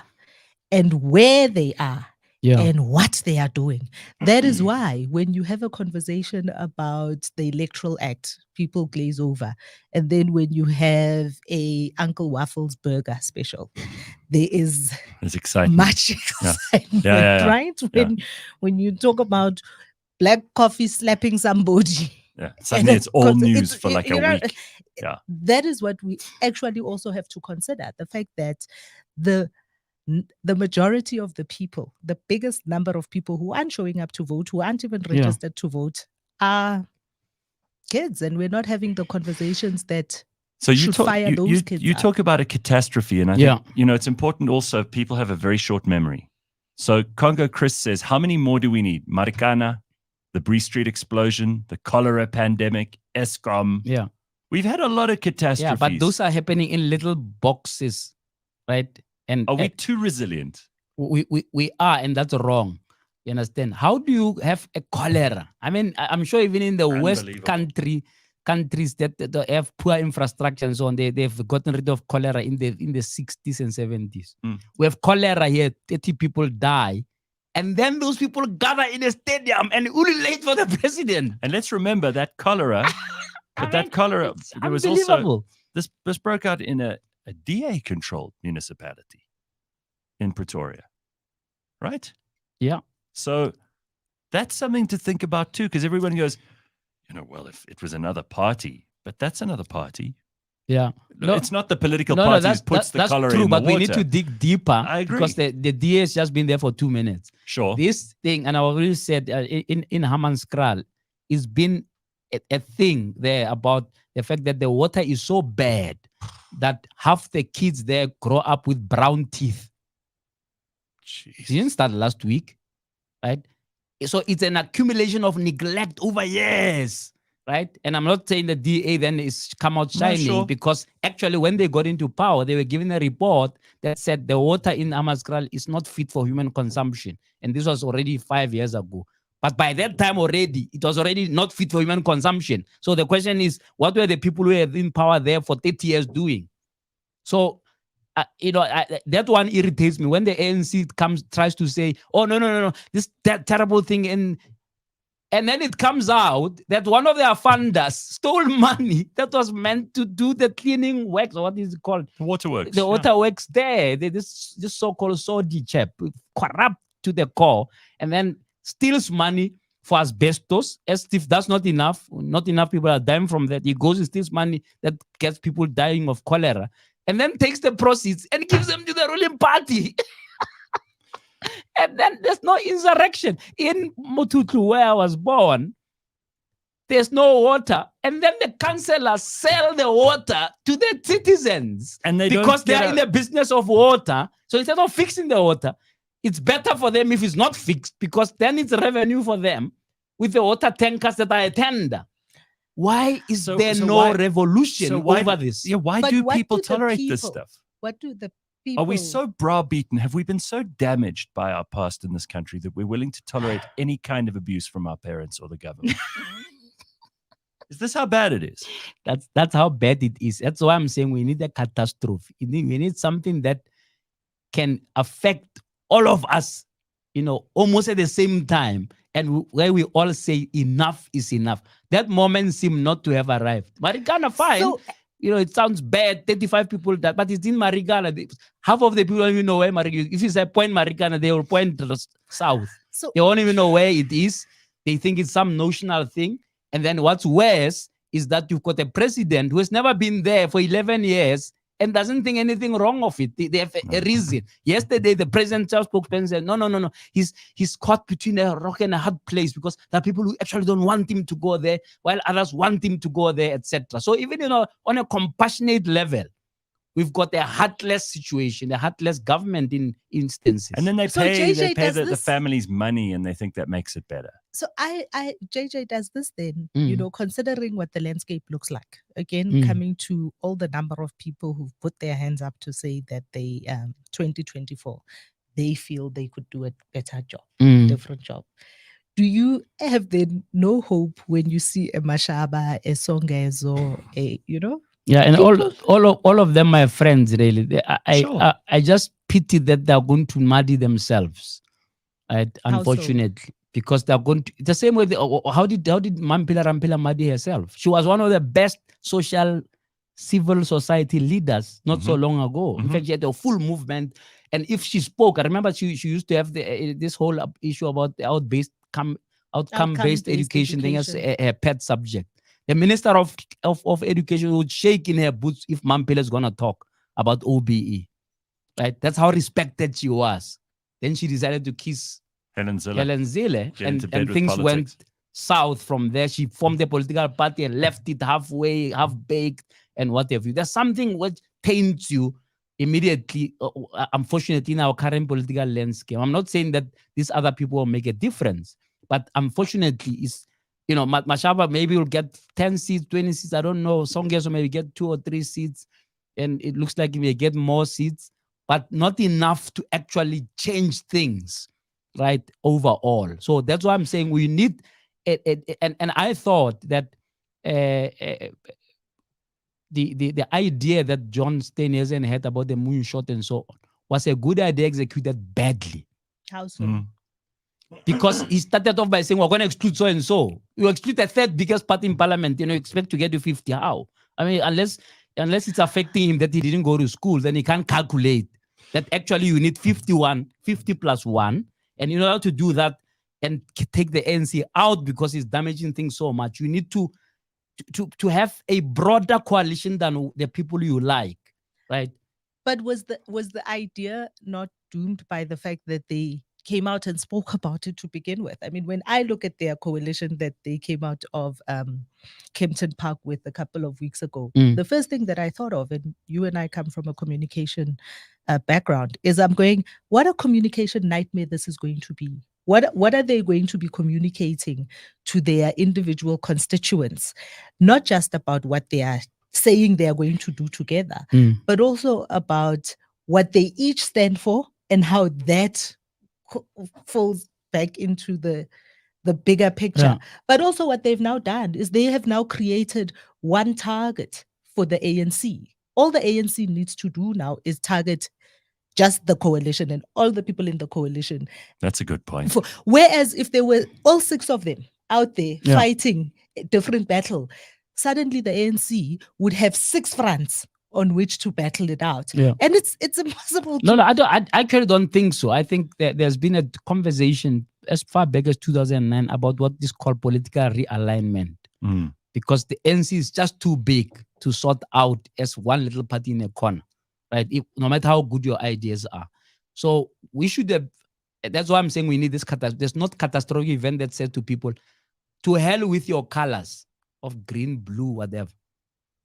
and where they are and what they are doing. That is why when you have a conversation about the Electoral Act, people glaze over. And then when you have a Uncle Waffles burger special, there is much excitement, right? When you talk about black coffee slapping somebody. Yeah, suddenly it's all news for like a week. Yeah, that is what we actually also have to consider. The fact that the majority of the people, the biggest number of people who aren't showing up to vote, who aren't even registered to vote, are kids, and we're not having the conversations that should fire those kids. You talk about a catastrophe, and I think it's important also. People have a very short memory. So Congo Chris says, how many more do we need? Marikana, the Bree Street explosion, the cholera pandemic, Eskom. Yeah. We've had a lot of catastrophes. Yeah, but those are happening in little boxes, right? And are we too resilient? We are, and that's wrong. You understand? How do you have a cholera? I mean, I'm sure even in the West countries that have poor infrastructure and so on, they've gotten rid of cholera in the 60s and 70s. We have cholera here, 30 people die. And then those people gather in a stadium and ululate for the president. And let's remember that cholera. There was also this broke out in a DA-controlled municipality in Pretoria, right? Yeah. So that's something to think about too, because everyone goes, well, if it was another party, but that's another party. Yeah. No, it's not the political party who puts the cholera in the water. But we need to dig deeper. I agree. Because the DA has just been there for 2 minutes. Sure. This thing, and I already said in Hammanskraal, it's been a thing there about the fact that the water is so bad that half the kids there grow up with brown teeth. Jeez. It didn't start last week, right? So it's an accumulation of neglect over years. Right? And I'm not saying the DA then is come out shining, because actually when they got into power, they were given a report that said the water in Hammanskraal is not fit for human consumption. And this was already 5 years ago. But by that time already, it was already not fit for human consumption. So the question is, what were the people who were in power there for 30 years doing? So, that one irritates me. When the ANC tries to say, oh, no, this terrible thing and then it comes out that one of their funders stole money that was meant to do the cleaning works, or what is it called? Waterworks. The waterworks there. This so-called Saudi chap, corrupt to the core, and then steals money for asbestos, as if that's not enough. Not enough people are dying from that. He goes and steals money that gets people dying of cholera, and then takes the proceeds and gives them to the ruling party. And then there's no insurrection. In Mututlu, where I was born, there's no water. And then the councillors sell the water to the citizens. And because they're in the business of water. So instead of fixing the water, it's better for them if it's not fixed, because then it's revenue for them with the water tankers that are a tender. Why is there no revolution over this? Yeah, why do people tolerate this stuff? What do the people? Are we so browbeaten? Have we been so damaged by our past in this country that we're willing to tolerate any kind of abuse from our parents or the government? Is this how bad it is? That's how bad it is. That's why I'm saying we need a catastrophe. We need something that can affect all of us, almost at the same time, and where we all say enough is enough. That moment seemed not to have arrived. Marikana, fine. So, it sounds bad, 35 people died, but it's in Marikana. Half of the people don't even know where Marikana is. If you say point Marikana, they will point to the south. So They won't even know where it is. They think it's some notional thing. And then what's worse is that you've got a president who has never been there for 11 years and doesn't think anything wrong of it. They have a reason. Yesterday, the president's spokesperson said, no. He's caught between a rock and a hard place because there are people who actually don't want him to go there, while others want him to go there, etc. So even, on a compassionate level, we've got a heartless situation, a heartless government in instances. And then they So pay, JJ does the this- families money and they think that makes it better. So JJ does this then, Mm. considering what the landscape looks like. Again, coming to all the number of people who've put their hands up to say that they 2024, they feel they could do a better job, different job. Do you have then no hope when you see a Mashaba, a Songezo, Yeah, and People- all of them, my friends, really. Sure. I just pity that they're going to muddy themselves, right? How so? Unfortunately, because they're going to the same way. How did Mampila Rampila muddy herself? She was one of the best social civil society leaders not so long ago. In fact, she had a full movement, and if she spoke, I remember she used to have this whole issue about the outcome-based Outcome-based education thing as education. a pet subject. The minister of education would shake in her boots if Mampila is going to talk about OBE. Right? That's how respected she was. Then she decided to kiss Helen Zille. Helen Zille, Get into and bed with things politics. went south from there. She formed a political party and left it halfway, half-baked, and what have you. There's something which taints you immediately, unfortunately, in our current political landscape. I'm not saying that these other people will make a difference, but unfortunately, it's Mashaba maybe will get 10 seats, 20 seats, I don't know. Songezo maybe get 2 or 3 seats, and it looks like he may get more seats, but not enough to actually change things, right, overall. So that's why I'm saying we need, and I thought that the idea that John Steenhuisen had about the moonshot and so on was a good idea executed badly. How so? Mm. Because he started off by saying, we're going to exclude so and so. You exclude the third biggest party in parliament, expect to get to 50. How? I mean, unless it's affecting him that he didn't go to school, then he can't calculate that actually you need 50 plus 1. And in order to do that and take the ANC out because it's damaging things so much, you need to have a broader coalition than the people you like, right? But was the idea not doomed by the fact that they came out and spoke about it to begin with? I mean, when I look at their coalition that they came out of Kempton Park with a couple of weeks ago, the first thing that I thought of, and you and I come from a communication background, is I'm going, what a communication nightmare this is going to be. What are they going to be communicating to their individual constituents? Not just about what they are saying they are going to do together, but also about what they each stand for and how that falls back into the bigger picture. Yeah. But also what they've now done is they have now created one target for the ANC. All the ANC needs to do now is target just the coalition and all the people in the coalition. That's a good point. Whereas if there were all 6 of them out there Yeah. fighting a different battle, suddenly the ANC would have 6 fronts on which to battle it out. Yeah. And it's impossible to No, I actually don't think so. I think that there's been a conversation as far back as 2009 about what is called political realignment. Mm. Because the NC is just too big to sort out as one little party in a corner, right? No matter how good your ideas are. So we should have, that's why I'm saying we need this, there's not catastrophic event that said to people, to hell with your colors of green, blue, whatever.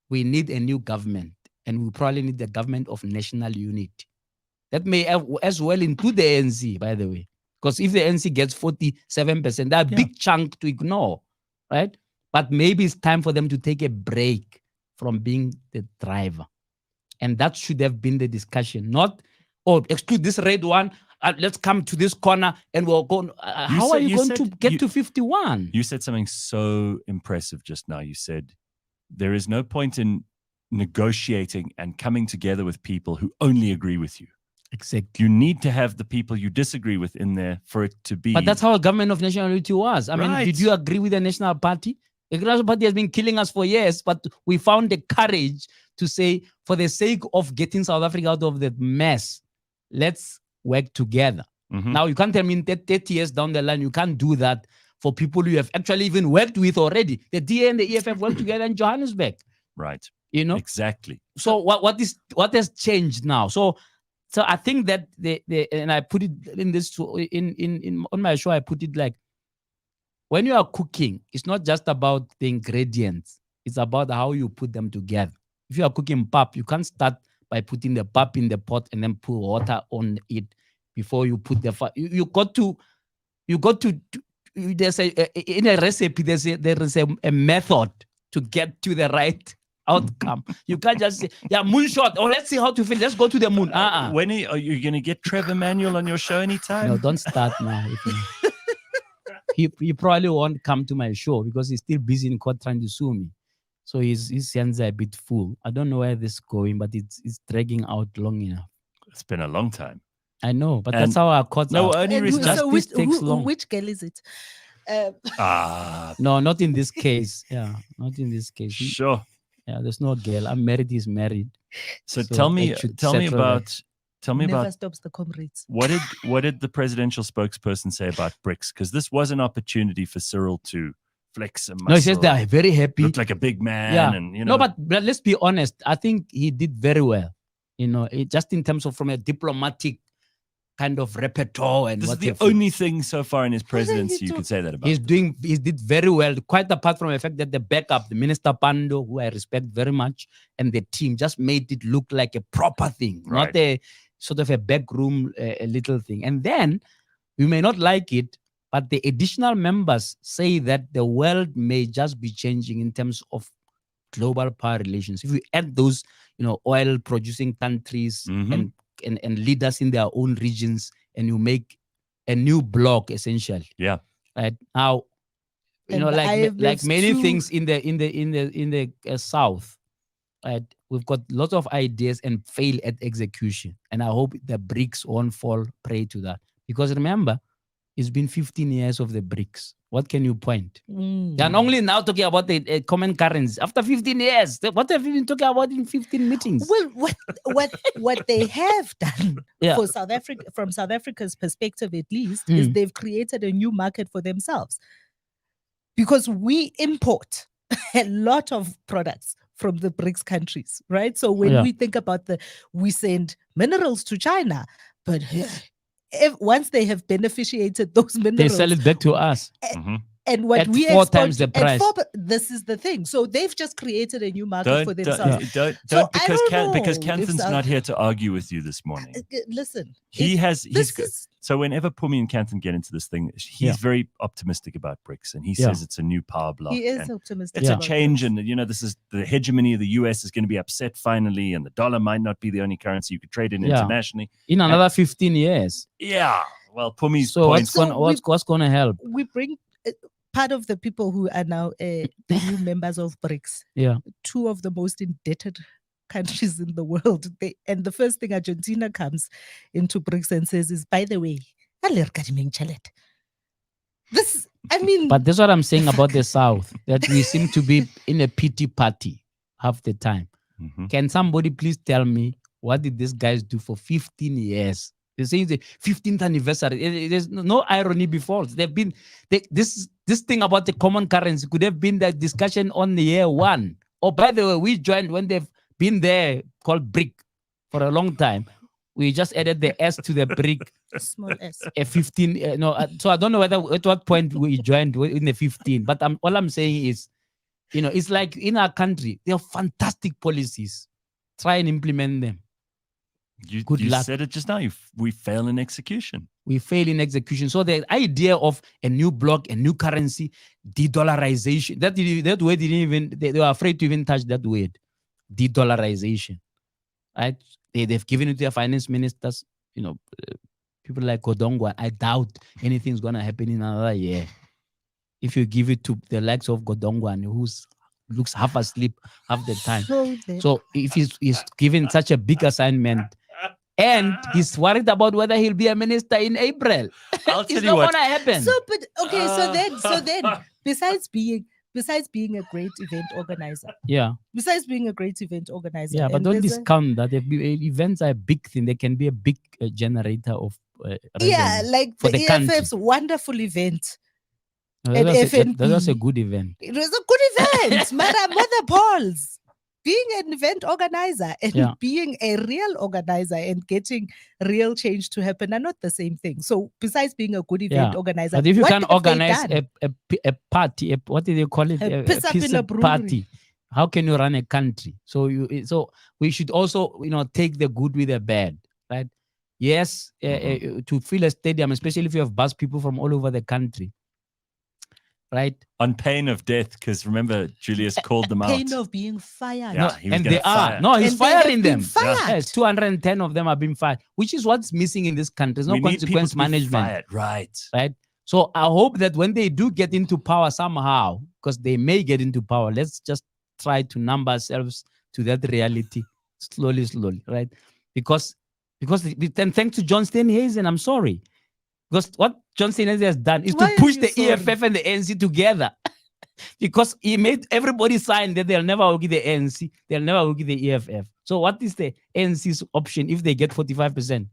We need a new government. And we probably need the government of national unity. That may as well include the ANC, by the way. Because if the ANC gets 47%, that's a big chunk to ignore, right? But maybe it's time for them to take a break from being the driver And that should have been the discussion, not, oh, exclude this red one. Let's come to this corner and we'll go. How are you going to get to 51? You said something so impressive just now. You said there is no point in negotiating and coming together with people who only agree with you. Exactly. You need to have the people you disagree with in there for it to be. But that's how a government of national unity was. I mean, Right. did you agree with the National Party? The National Party has been killing us for years, but we found the courage to say, for the sake of getting South Africa out of the mess, let's work together. Mhm. Now, you can't tell me 30 years down the line, you can't do that for people you have actually even worked with already. The DA and the EFF worked together in Johannesburg, Right. you know? Exactly. So what has changed now? So I think that and I put it in this in on my show. I put it like, when you are cooking, it's not just about the ingredients. It's about how you put them together. If you are cooking pap, you can't start by putting the pap in the pot and then put water on it before you put the fat. You got to. There's in a recipe. There is a method to get to the right outcome. You can't just say, yeah, moonshot. Oh, let's see how to feel. Let's go to the moon. When are you going to get Trevor Manuel on your show anytime? No, don't start now. He probably won't come to my show because he's still busy in court trying to sue me. So his hands are a bit full. I don't know where this is going, but it's dragging out long enough. It's been a long time. I know, but that's how our courts No, are. only And reason. so Justice takes long. which girl is it? No, not in this case. Yeah, not in this case. Sure. Yeah, there's no girl. I'm married. He's married. So So tell me it should about Never about stops the comrades. what did the presidential spokesperson say about BRICS? Because this was an opportunity for Cyril to flex a muscle. No, he says they're very happy. Look like a big man, Yeah. and you know. No, but let's be honest. I think he did very well. You know, just in terms of from a diplomatic kind of repertoire and this is what the have you. only thing so far in his he presidency you took- could say that about. He did very well, quite apart from the fact that the backup, the Minister Pando, who I respect very much, and the team just made it look like a proper thing, not Right. a sort of a backroom, a little thing. And then we may not like it, but the additional members say that the world may just be changing in terms of global power relations. If we add those, oil producing countries Mhm. and leaders in their own regions, and you make a new bloc essentially. Yeah. Right now, And the like IMF's many too- things in the south, right? We've got lots of ideas and fail at execution. And I hope the BRICS won't fall prey to that. Because remember, it's been 15 years of the BRICS. What can you point? They're only now talking about the common currency. After 15 years, what have you been talking about in 15 meetings? Well, what they have done Yeah. for South Africa, from South Africa's perspective at least, is they've created a new market for themselves. Because we import a lot of products from the BRICS countries, right? So when Yeah. we think about we send minerals to China, but once they have beneficiated those They minerals, sell it back to us. Mhm. and what at we 4 export times the at price. this is the thing. So they've just created a new market Don't, for don't, themselves. don't, So don't- I because don't because know if Kanthan's South- not here to argue with you this morning. Listen, He this he's is so whenever Phumi and Kanthan get into this thing, he's Yeah. very optimistic about BRICS, and he Yeah. says it's a new power block. he is and optimistic. it's a about change, this. and this is the hegemony of the US is going to be upset finally, and the dollar might not be the only currency you could trade in Yeah. internationally. In another 15 years. Yeah. Well, Pumi's So point. what's going to help? We bring part of the people who are now the new members of BRICS, Yeah. two of the most indebted countries in the world. And the first thing Argentina comes into BRICS and says is, by the way, this, I mean, But that's what I'm saying about the South, that we seem to be in a pity party half the time. Mhm. Can somebody please tell me what did these guys do for 15 years? They're saying the 15th anniversary. There's no irony before. They've been this thing about the common currency could have been that discussion on the year 1. Oh, by the way, we joined when they've been there called BRIC for a long time. We just added the S to the BRIC. small s. A 15. So I don't know whether at what point we joined in the 15. But all I'm saying is, it's like in our country, there are fantastic policies. Try and implement them. You Good luck. said it just now. We fail in execution. We fail in execution. So the idea of a new block, a new currency, de-dollarization, that word didn't even, they were afraid to even touch that word, de-dollarization. right? They've given it to their finance ministers. People like Godongwa. I doubt anything's gonna happen in another year. If you give it to the likes of Godongwa, who's looks half asleep half the time. So if he's given such a big assignment, and he's worried about whether he'll be a minister in April, I'll tell it's you not what. gonna happen. So, but okay, so then, besides being a great event organizer, yeah, yeah, but don't discount that events are a big thing. They can be a big generator of revenue like for the the country. EFF's wonderful event. That was a FNB. good event. It was a good event, Mother Pauls. Being an event organizer and being a real organizer and getting real change to happen are not the same thing. So besides being a good event organizer, but if you what can have they organize done? a party, what do they call it? A piss up peace in a brewery. party. How can you run a country? So we should also take the good with the bad, right? Yes, to fill a stadium, especially if you have bus people from all over the country, right? On pain of death, because remember, Julius called them out. Pain of being fired. Yeah, he was and gonna they fire. are. No, he's And they have firing been them. fired. Yes, 210 of them have been fired, which is what's missing in this country. There's no We need people consequence to be management. fired, right? Right? So I hope that when they do get into power somehow, because they may get into power, let's just try to number ourselves to that reality slowly, right? Because then thanks to John Steenhuisen, I'm sorry. Because what John Steenhuisen has done is Why to are push you the sorry? EFF and the ANC together. Because he made everybody sign that they'll never work with the ANC, they'll never work with the EFF. So what is the ANC's option if they get 45%?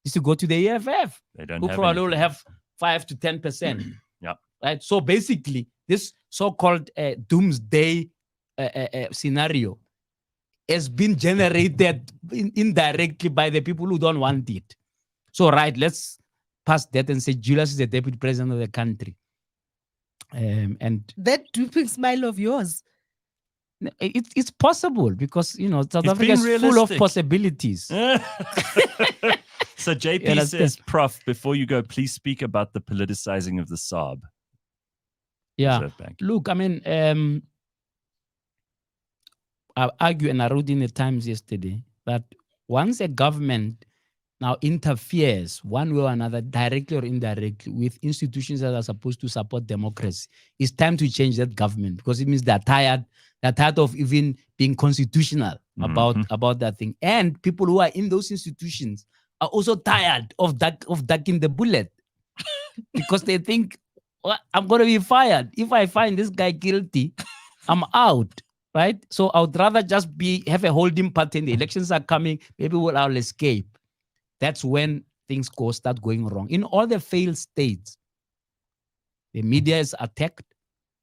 Is to go to the EFF. They don't Who have probably will anything. have 5 to 10%. Yep. Right. So basically, this so-called doomsday scenario has been generated indirectly by the people who don't want it. So right, let's pass that and say Julius is the deputy president of the country. And That drooping smile of yours. it's possible because South He's Africa is being full of realistic. possibilities. So JP Yeah, that's says, Prof, before you go, please speak about the politicizing of the SARB. Yeah. Reserve Bank. Look, I mean, I argue and I wrote in the Times yesterday that once a government now interferes one way or another, directly or indirectly, with institutions that are supposed to support democracy, it's time to change that government because it means they're tired. They're tired of even being constitutional about that thing. And people who are in those institutions are also tired of ducking the bullet because they think, well, I'm going to be fired. If I find this guy guilty, I'm out. Right? So I would rather just have a holding pattern. The elections are coming. Maybe I'll escape. That's when things start going wrong. In all the failed states, the media is attacked,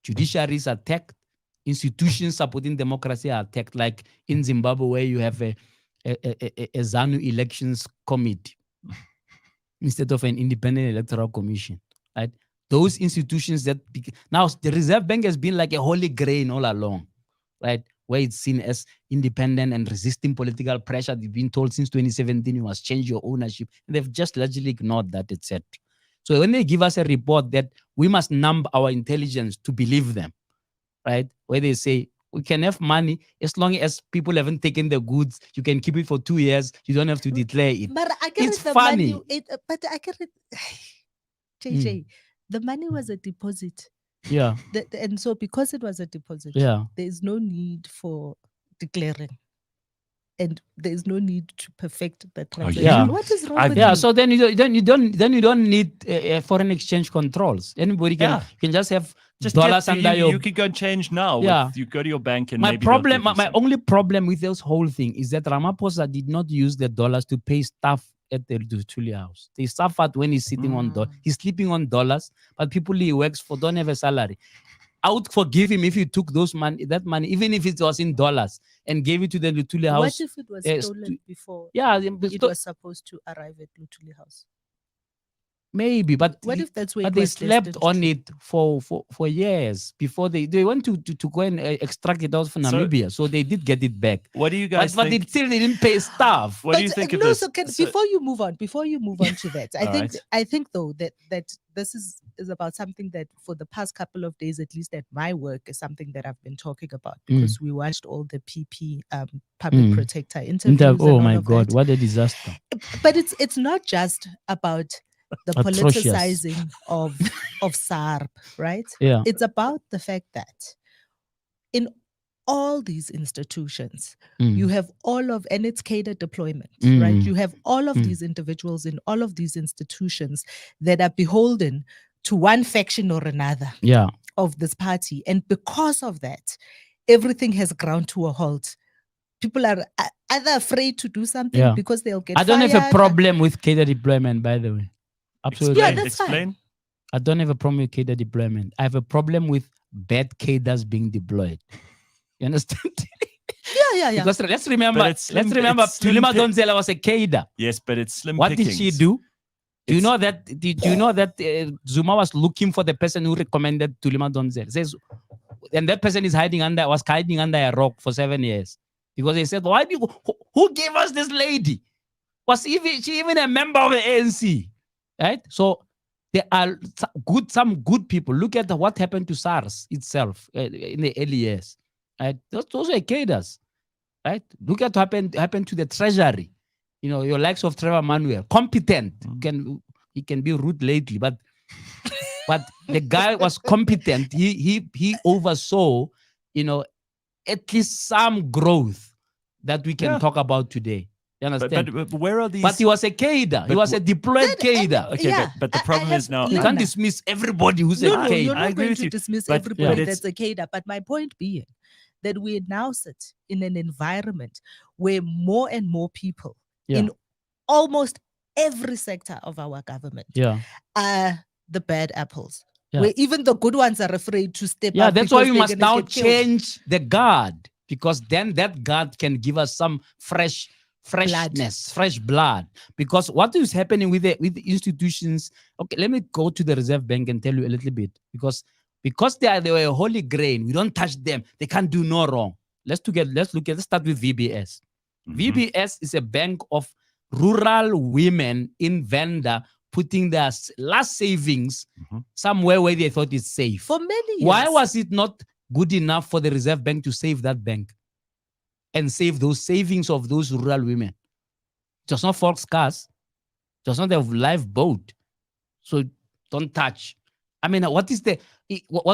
judiciary is attacked, institutions supporting democracy are attacked. Like in Zimbabwe, where you have a ZANU elections committee instead of an independent electoral commission. Right? Those institutions now the Reserve Bank has been like a holy grail all along. Right, where it's seen as independent and resisting political pressure. They've been told since 2017 you must change your ownership, and they've just largely ignored that, etc. So when they give us a report that we must numb our intelligence to believe them, right, where they say we can have money as long as people haven't taken the goods, you can keep it for 2 years, you don't have to declare it. But I get It's the funny. money. But I get it. JJ, the money was a deposit. Yeah, And so because it was a deposit, yeah. there is no need for declaring. And there is no need to perfect the transaction. Yeah. What is wrong I've- with Yeah, you? so then you don't need foreign exchange controls. Anybody can just have dollars under you your. could go and change now. Yeah. You go to your bank and My maybe problem, they'll give you my some. only problem with this whole thing is that Ramaphosa did not use the dollars to pay staff at the Luthuli house. They suffered when he's sitting on dollars. He's sleeping on dollars, but people he works for don't have a salary. I would forgive him if he took that money, even if it was in dollars, and gave it to the Luthuli house. What if it was uh, st- stolen before Yeah, it was supposed to arrive at Luthuli House? Maybe, but What if that's where but it they was slept destined on to? it for years before they went to go and extract it out from Namibia. So they did get it back. What do you guys But think? it still didn't pay staff. What do you think of no, this? so before you move on to that, All right. I think though that this is about something that for the past couple of days, at least at my work, is something that I've been talking about because we watched all the PP public protector interviews. and Oh all my of God, that. what a disaster! But it's not just about the Atrocious. politicizing of SARP, right? Yeah. It's about the fact that in all these institutions, Mm. you have all of, and it's cadre deployment, Mm. right? You have all of Mm. these individuals in all of these institutions that are beholden to one faction or another Yeah. of this party. And because of that, everything has ground to a halt. People are either afraid to do something Yeah. because they'll get I don't have a fired. problem with cadre deployment, by the way. Absolutely. Yeah, that's fine. Explain. I don't have a problem with cadre deployment. I have a problem with bad cadres being deployed. You understand? Yeah. Because let's remember, But it's slim- it's slim Tulima pick- Donzela was a cadre. Yes, but it's slim What pickings. did she do? Do you It's- know that? Did you know that Zuma was looking for the person who recommended Tulima Donzela? Says, and that person was hiding under a rock for 7 years because they said, "Why do who gave us this lady? Was she even a member of the ANC?" Right? So there are some good people. Look at what happened to SARS itself in the early years. Right? Those are cadres. Right? Look at what happened to the treasury. You know, your likes of Trevor Manuel, competent. He can be rude lately, but the guy was competent. He oversaw, you know, at least some growth that we can Yeah. talk about today. You understand? But where are these? But he was a cadre. He But was a deployed That- cadre. Okay, Yeah, but the I problem have- is now. You no, can't no. dismiss everybody who's No, a cadre. you're I not agree going with to you, dismiss but everybody it's- that's a cadre. But my point being that we now sit in an environment where more and more people Yeah. in almost every sector of our government Yeah. are the bad apples. Yeah. Where even the good ones are afraid to step Yeah, up. that's why because we they're must gonna now get killed. change the guard, because then that guard can give us some freshness, fresh blood. Because what is happening with the institutions? Okay, let me go to the Reserve Bank and tell you a little bit. Because they were a holy grain, we don't touch them. They can't do no wrong. Let's start with VBS. Mhm. VBS is a bank of rural women in Venda putting their last savings Mhm. somewhere where they thought it's safe. For many years. Why was it not good enough for the Reserve Bank to save that bank and save those savings of those rural women? It was not Fox cars. It was not a live boat. So don't touch. I mean, what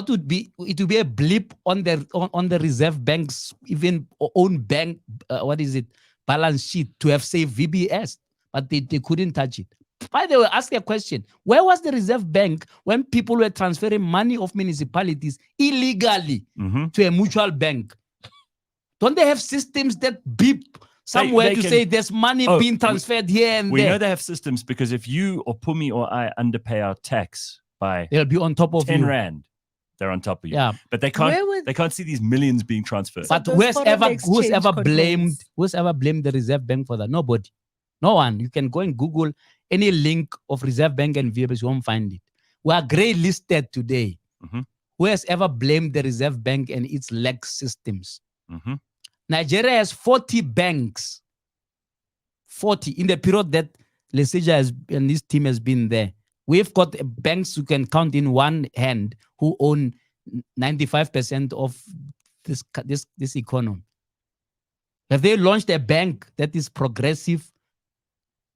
would be? It would be a blip on the Reserve Bank's even own bank. Balance sheet to have saved VBS, but they couldn't touch it. By the way, ask a question. Where was the Reserve Bank when people were transferring money of municipalities illegally Mhm. to a mutual bank? Don't they have systems that beep somewhere they to can- say there's money Oh, being transferred here and We know there? they have systems because if you or Phumi or I underpay our tax by They'll be on top of 10 you. rand, they're on top of you. Yeah. But they Where can't. would- They can't see these millions being transferred. So But those who's foreign ever exchange blamed the Reserve Bank for that? Nobody. No one. You can go and Google any link of Reserve Bank and VBS, you won't find it. We are grey listed today. Mhm. Who has ever blamed the Reserve Bank and its lax systems? Mhm. Nigeria has 40 banks. 40 in the period that Lesija and his team has been there. We've got banks you can count in one hand who own 95% of this economy. Have they launched a bank that is progressive,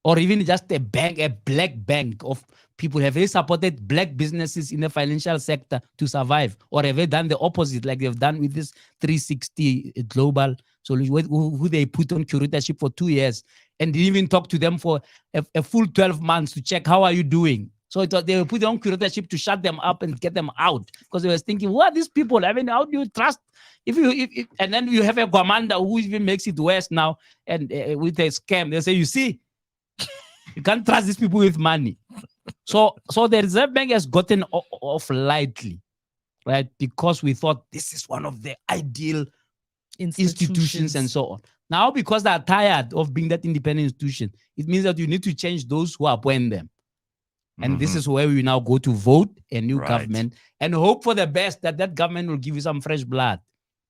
or even just a black bank of people? Have they supported black businesses in the financial sector to survive, or have they done the opposite, like they've done with this 360 global solution, who they put on curatorship for 2 years and didn't even talk to them for a full 12 months to check how are you doing? So they were put on curatorship to shut them up and get them out, because they were thinking, who are these people? I mean, how do you trust? If and then you have a Gwamanda who even makes it worse now, and with a scam, they say, you see, you can't trust these people with money. So the Reserve Bank has gotten off lightly, right? Because we thought this is one of the ideal institutions and so on. Now, because they are tired of being that independent institution, it means that you need to change those who appoint them. And this is where we now go to vote a new Right. government and hope for the best that government will give you some fresh blood.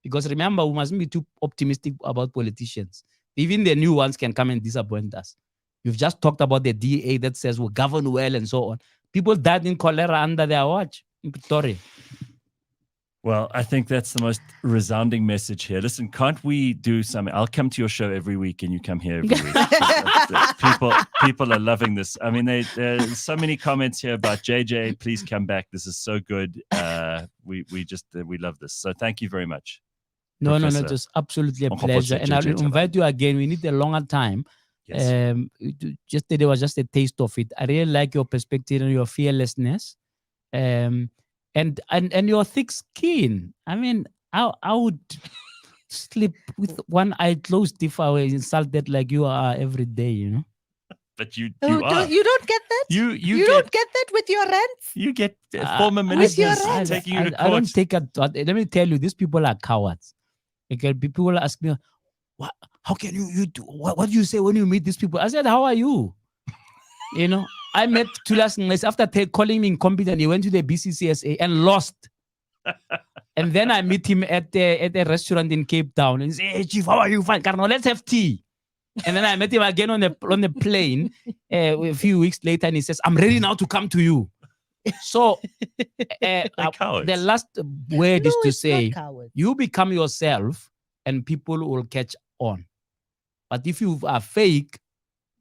Because remember, we mustn't be too optimistic about politicians. Even the new ones can come and disappoint us. You've just talked about the DA that says we'll govern well and so on. People died in cholera under their watch in Pretoria. Well, I think that's the most resounding message here. Listen, can't we do something? I'll come to your show every week, and you come here every week. People are loving this. I mean, there's so many comments here about JJ. Please come back. This is so good. We love this. So thank you very much. No, Professor just absolutely a Onkgopotse pleasure. And I'll JJ Tabane. invite you again. We need a longer time. Yes. Yesterday was just a taste of it. I really like your perspective and your fearlessness. And your thick skin. I mean, I would sleep with one eye closed if I were insulted like you are every day, you know. But you Oh, are. you don't get that? You don't get that with your rants? You get former with your ministers hands. taking you to I don't court. take a. Let me tell you, these people are cowards. Okay, people ask me, "What? How can you do? What do you say when you meet these people?" I said, "How are you?" You know, I met Tulas Ngles after calling me incompetent. He went to the BCCSA and lost. And then I meet him at a restaurant in Cape Town and he said, "Hey, Chief, how are you? Fine, Carno, let's have tea." And then I met him again on the plane a few weeks later, and he says, "I'm ready now to come to you." So cowards. the last word is No, to it's not say, cowards. you become yourself, and people will catch on. But if you are fake,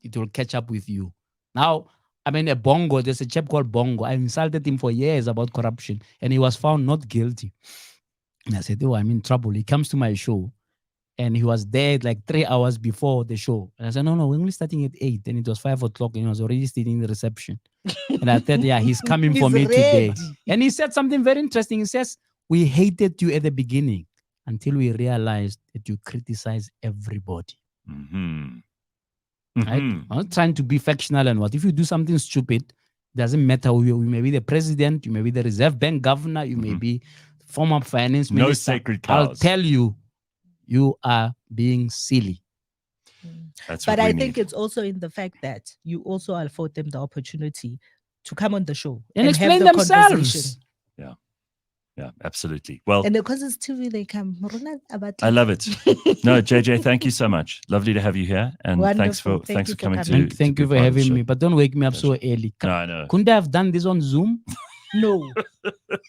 it will catch up with you. Now, I mean, there's a chap called Bongo. I insulted him for years about corruption, and he was found not guilty. And I said, "Oh, I'm in trouble." He comes to my show, and he was there like 3 hours before the show. And I said, no, we're only starting at 8. And it was 5 o'clock, and he was already sitting in the reception. And I thought, yeah, he's coming for me today. And he said something very interesting. He says, "We hated you at the beginning until we realized that you criticize everybody." Right? I'm not trying to be factional and what. If you do something stupid, doesn't matter who you may be the president, you may be the Reserve Bank governor, you may be former finance minister. No sacred I'll cows. tell you, you are being silly. That's But what we I think need. it's also in the fact that you also afford them the opportunity to come on the show And have explain the themselves. conversation. Yeah, absolutely. Well, And because it's TV, they come. I love it. No, JJ, thank you so much. Lovely to have you here, and thanks Wonderful. for Thank you for coming coming. to. Thank to you be for part of the having show. me, but don't wake me up so early. No, I know. Couldn't I have done this on Zoom? No,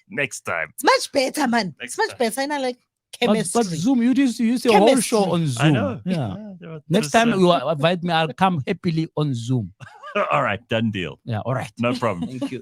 Next time. it's much better, man. Next it's much time. better. I know, like But chemistry. Zoom, you used the whole Chemistry. show on Zoom. I know. Yeah. Yeah, it Next was, time you invite me, I'll come happily on Zoom. all right, done deal. Yeah, all right. No problem. Thank you.